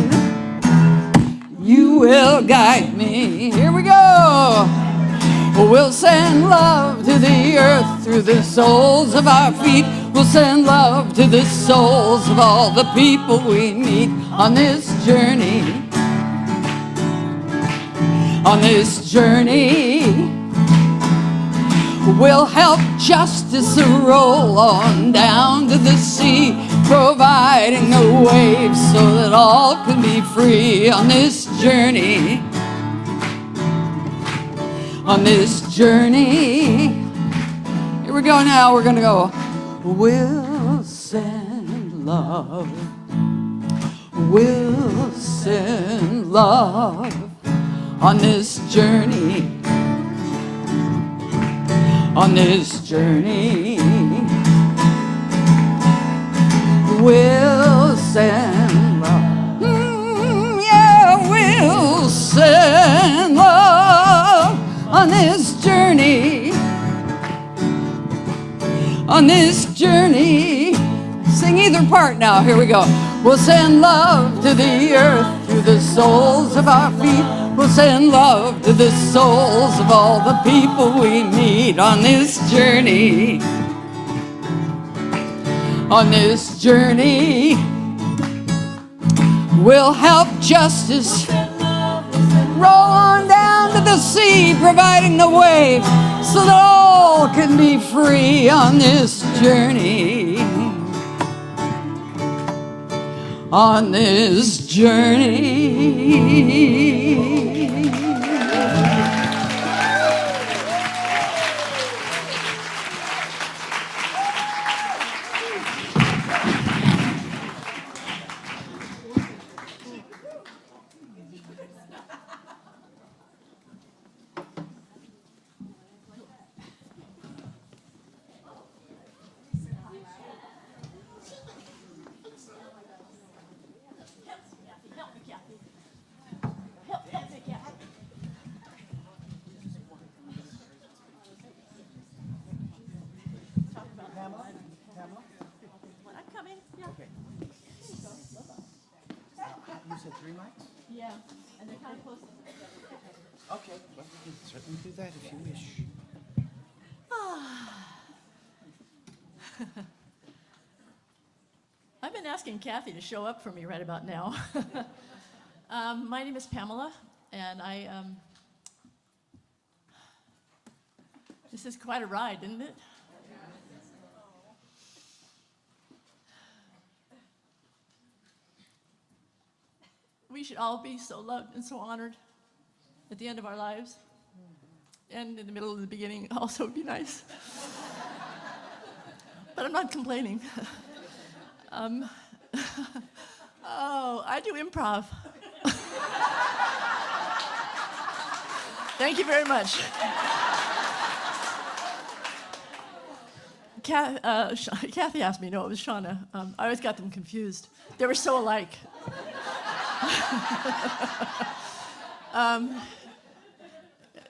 you will guide me. Here we go. We'll send love to the earth through the soles of our feet. We'll send love to the souls of all the people we meet on this journey. On this journey, we'll help justice roll on down to the sea, providing the waves so that all can be free on this journey. On this journey, here we go now, we're gonna go. We'll send love, we'll send love on this journey. On this journey, we'll send love. Yeah, we'll send love on this journey. On this journey, sing either part now. Here we go. We'll send love to the earth through the soles of our feet. We'll send love to the souls of all the people we meet on this journey. On this journey, we'll help justice roll on down to the sea, providing the way so that all can be free on this journey. On this journey. You said 3 mics? Yeah, and they're kind of close. Okay, well, we can certainly do that if you wish. I've been asking Kathy to show up for me right about now. My name is Pamela, and this is quite a ride, isn't it? We should all be so loved and so honored at the end of our lives. And in the middle and the beginning also would be nice. But I'm not complaining. Oh, I do improv. Thank you very much. Kathy asked me, no, it was Shauna. I always got them confused. They were so alike.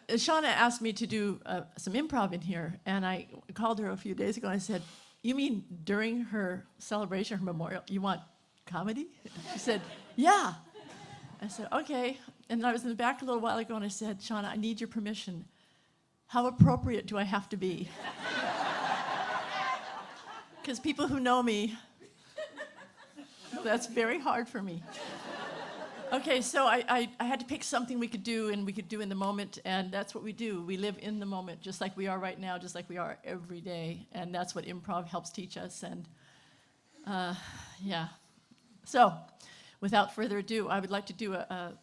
Shauna asked me to do some improv in here, and I called her a few days ago and I said, you mean during her celebration, her memorial, you want comedy? She said, yeah. I said, okay. And I was in the back a little while ago and I said, Shauna, I need your permission. How appropriate do I have to be? Because people who know me, that's very hard for me. Okay, so I had to pick something we could do and we could do in the moment, and that's what we do. We live in the moment, just like we are right now, just like we are every day, and that's what improv helps teach us, and yeah. So, without further ado, I would like to do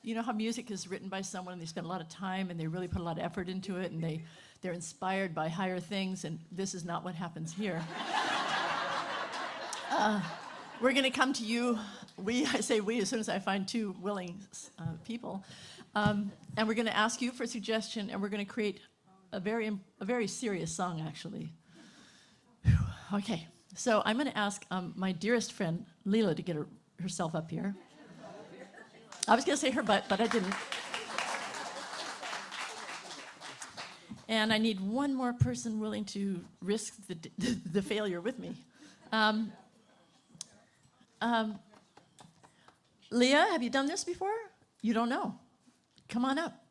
you know how music is written by someone and they spend a lot of time and they really put a lot of effort into it and they're inspired by higher things, and this is not what happens here. We're going to come to you, I say we as soon as I find 2 willing people, and we're going to ask you for a suggestion, and we're going to create a very serious song, actually. Whew. Okay, so I'm going to ask my dearest friend, Leela, to get herself up here. I was going to say her butt, but I didn't. And I need one more person willing to risk the failure with me. Leah, have you done this before? You don't know. Come on up.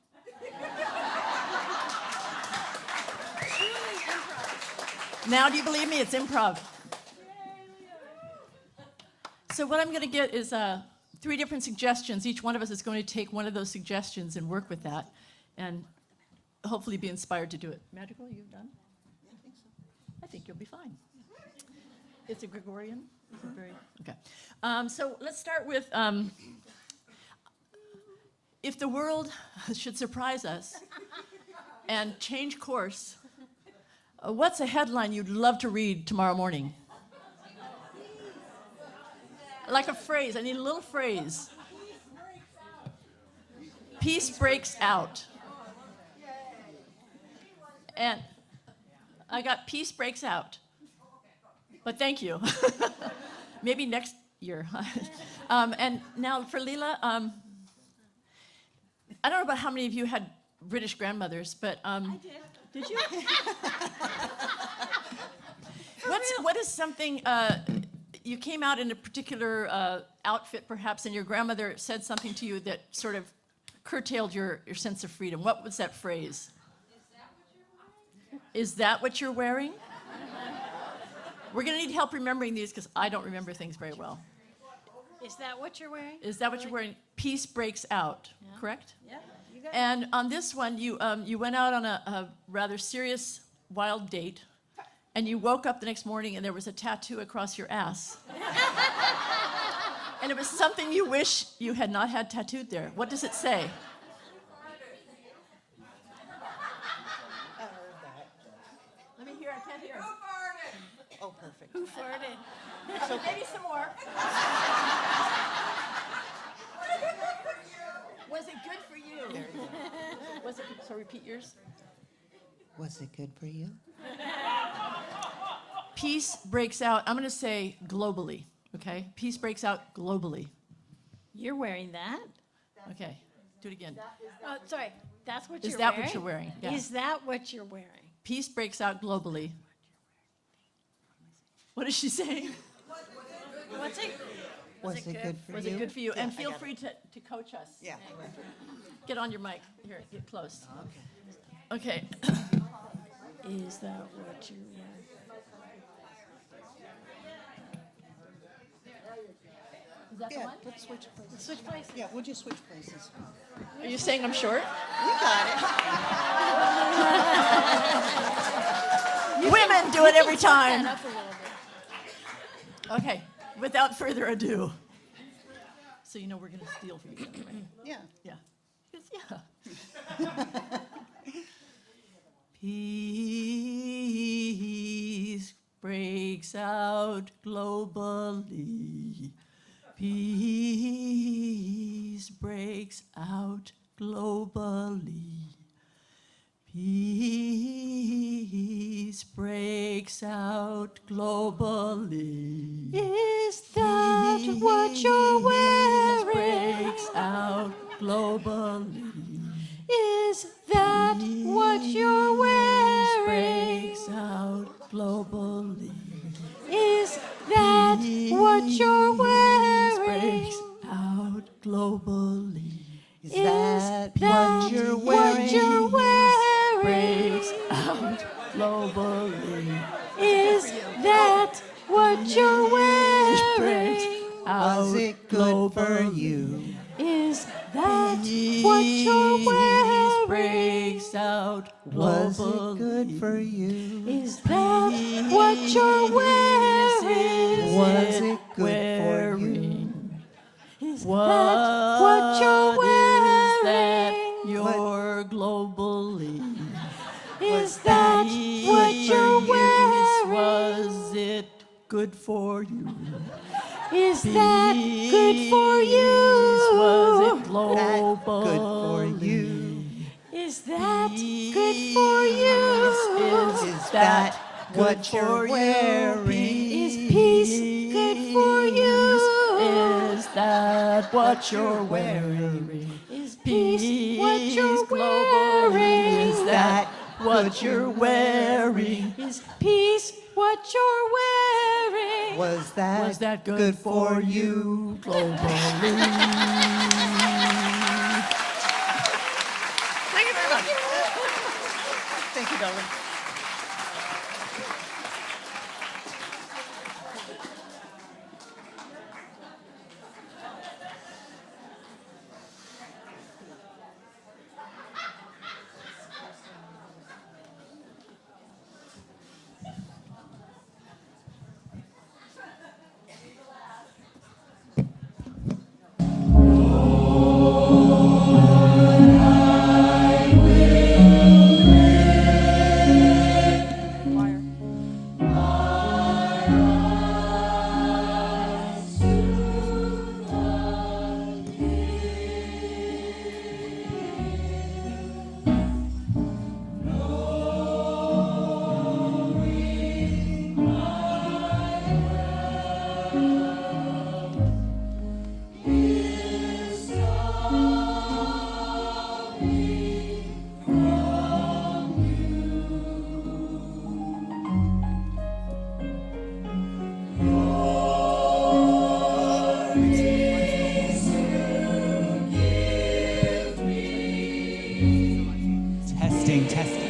Now do you believe me? It's improv. So what I'm going to get is 3 different suggestions. Each one of us is going to take one of those suggestions and work with that, and hopefully be inspired to do it. Magical, you've done? I think so. I think you'll be fine. It's a Gregorian. Is it very okay? So let's start with if the world should surprise us and change course. What's a headline you'd love to read tomorrow morning? Like a phrase. I need a little phrase. Peace breaks out. And I got peace breaks out. But thank you. Maybe next year. And now for Leela, I don't know about how many of you had British grandmothers, but I did. Did you? What is something you came out in a particular outfit, perhaps, and your grandmother said something to you that sort of curtailed your sense of freedom? What was that phrase? Is that what you're wearing? We're going to need help remembering these because I don't remember things very well. Is that what you're wearing? Is that what you're wearing? Peace breaks out, correct? Yeah, you got it. And on this one, you went out on a rather serious, wild date, and you woke up the next morning and there was a tattoo across your ass. And it was something you wish you had not had tattooed there. What does it say? Let me hear, I can't hear. Oh, perfect. Who farted? Maybe some more. Was it good for you? Was it, so repeat yours. Was it good for you? Peace breaks out, I'm going to say globally, okay? Peace breaks out globally. You're wearing that? Okay, do it again. Oh, sorry. That's what Is you're that wearing? what you're wearing? Yeah. Is that what you're wearing? Peace breaks out globally. What is she saying? What's it? Was it good for you? Was it good for you? Yeah, And I feel got it. free to coach us. Yeah. Get on your mic. Here, get close. Okay. Is that what you're wearing? Is that the Yeah, one? let's switch places. Switch places. Yeah, we'll just switch places. Are you saying I'm short? You got it. Women do it every Stand time. up a little bit. Okay, without further ado. So you know we're going to steal from each other, right? Yeah. Yeah. Yeah. Peace breaks out globally. Peace breaks out globally. Peace breaks out globally. Is that what you're wearing? Breaks out globally. Is that what you're wearing? Breaks out globally. Is that what you're wearing? Breaks out globally. Is that that what you're what wearing? you're wearing? Breaks out globally. Is that what you're Breaks wearing? out Was it good for globally. you? Is that what you're wearing? Breaks out Was it globally. good for you? Is that what you're wearing? Was it good for you? Is that what you're Is that wearing? you're globally? Is that what you're wearing? Was it good for you? Is that good for you? Was it That good for globally? you? Is that good for you? that what you're wearing? Is peace good for you? Is that what you're wearing? Is peace what you're wearing? Is that what you're wearing? Is peace what you're wearing? Was that good for you globally? Thank you very much. Thank you, darling. Testing, testing.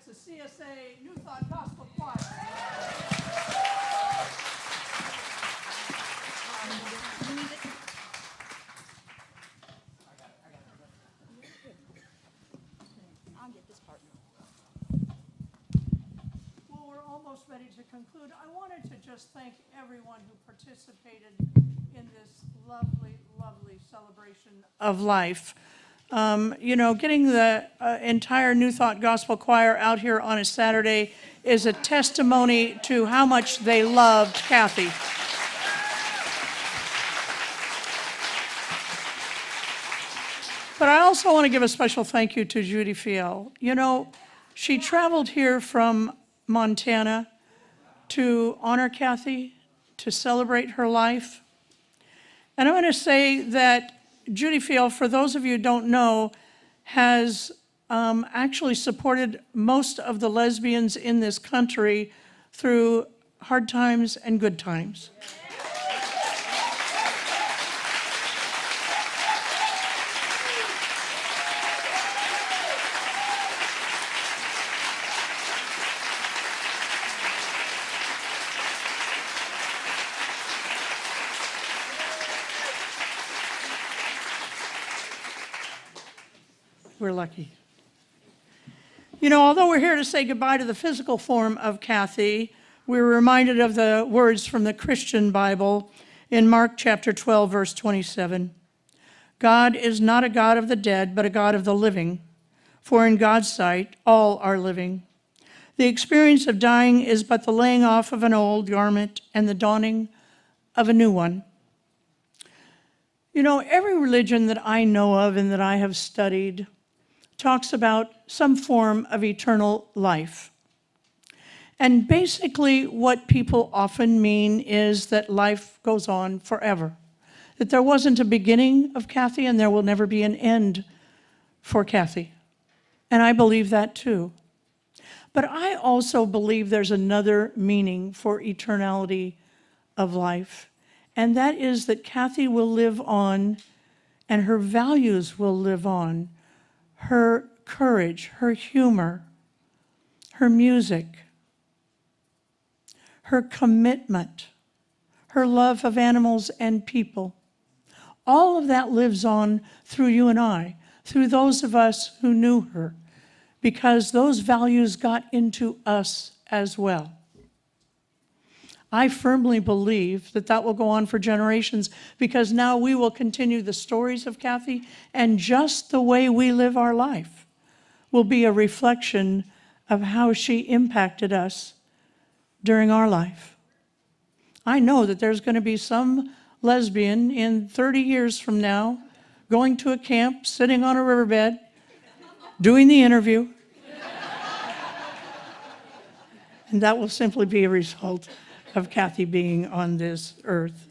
the CSA New Thought Gospel Choir. Well, we're almost ready to conclude. I wanted to just thank everyone who participated in this lovely, lovely celebration of life. Getting the entire New Thought Gospel Choir out here on a Saturday is a testimony to how much they loved Kathy. But I also want to give a special thank you to Judy Fiel. She traveled here from Montana to honor Kathy, to celebrate her life. And I want to say that Judy Fiel, for those of you who don't know, has actually supported most of the lesbians in this country through hard times and good times. We're lucky. Although we're here to say goodbye to the physical form of Kathy, we're reminded of the words from the Christian Bible in Mark chapter 12, verse 27. God is not a God of the dead, but a God of the living. For in God's sight, all are living. The experience of dying is but the laying off of an old garment and the dawning of a new one. Every religion that I know of and that I have studied talks about some form of eternal life. And basically what people often mean is that life goes on forever. That there wasn't a beginning of Kathy and there will never be an end for Kathy. And I believe that too. But I also believe there's another meaning for eternality of life. And that is that Kathy will live on and her values will live on. Her courage, her humor, her music, her commitment, her love of animals and people. All of that lives on through you and I, through those of us who knew her, because those values got into us as well. I firmly believe that that will go on for generations, because now we will continue the stories of Kathy, and just the way we live our life will be a reflection of how she impacted us during our life. I know that there's going to be some lesbian in 30 years from now going to a camp, sitting on a riverbed, doing the interview. And that will simply be a result of Kathy being on this earth.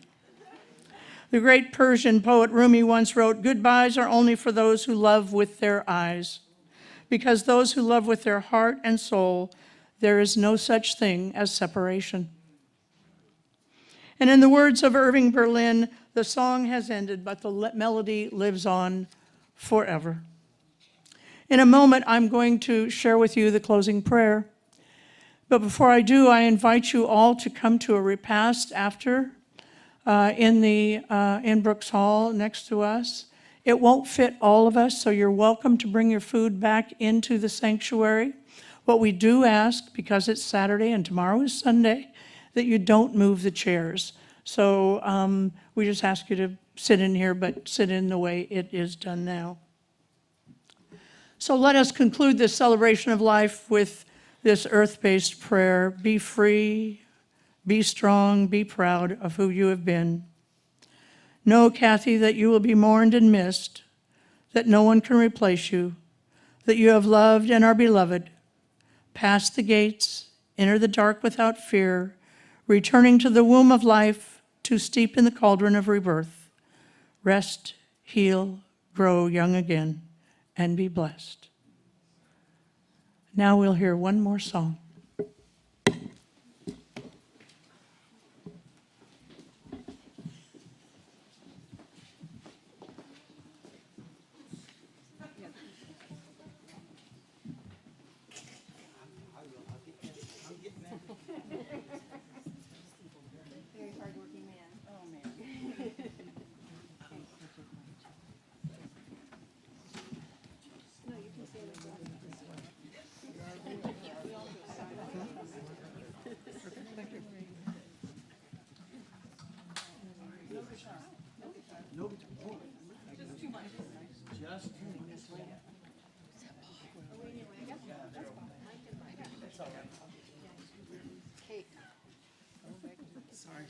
The great Persian poet Rumi once wrote, "Goodbyes are only for those who love with their eyes, because those who love with their heart and soul, there is no such thing as separation." And in the words of Irving Berlin, the song has ended, but the melody lives on forever. In a moment, I'm going to share with you the closing prayer. But before I do, I invite you all to come to a repast after in Brooks Hall next to us. It won't fit all of us, so you're welcome to bring your food back into the sanctuary. What we do ask, because it's Saturday and tomorrow is Sunday, that you don't move the chairs. So we just ask you to sit in here, but sit in the way it is done now. So let us conclude this celebration of life with this earth-based prayer. Be free, be strong, be proud of who you have been. Know, Kathy, that you will be mourned and missed, that no one can replace you, that you have loved and are beloved. Pass the gates, enter the dark without fear, returning to the womb of life, to steep in the cauldron of rebirth. Rest, heal, grow young again, and be blessed. Now we'll hear one more song.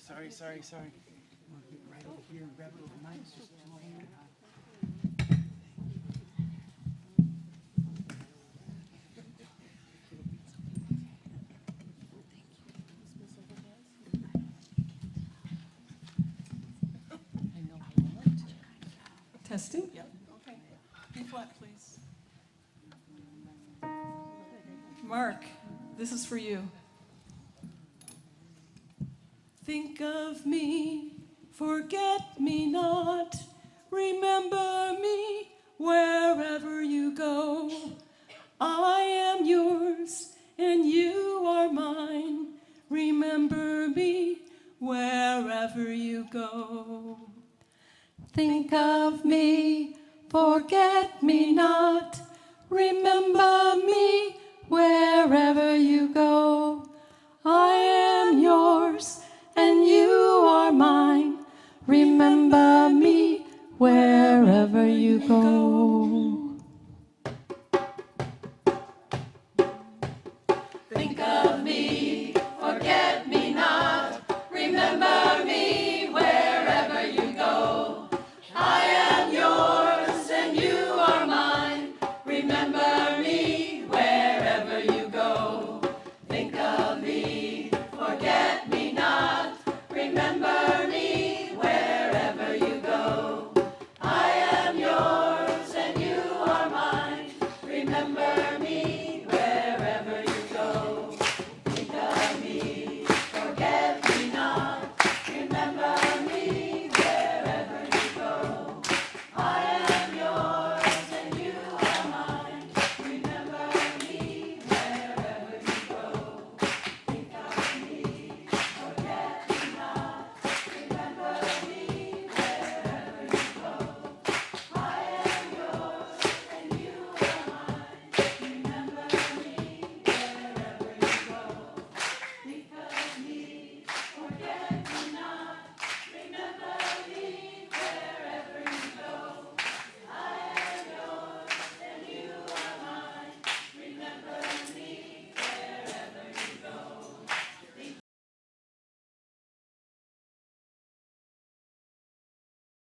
sorry. I'm gonna get right over here and grab it over mine. It's just two of them. Testing? Yep. Okay. B flat, please. Mark, this is for you. Think of me, forget me not. Remember me wherever you go. I am yours and you are mine. Remember me wherever you go. Think of me, forget me not. Remember me wherever you go. I am yours and you are mine. Remember me wherever you go.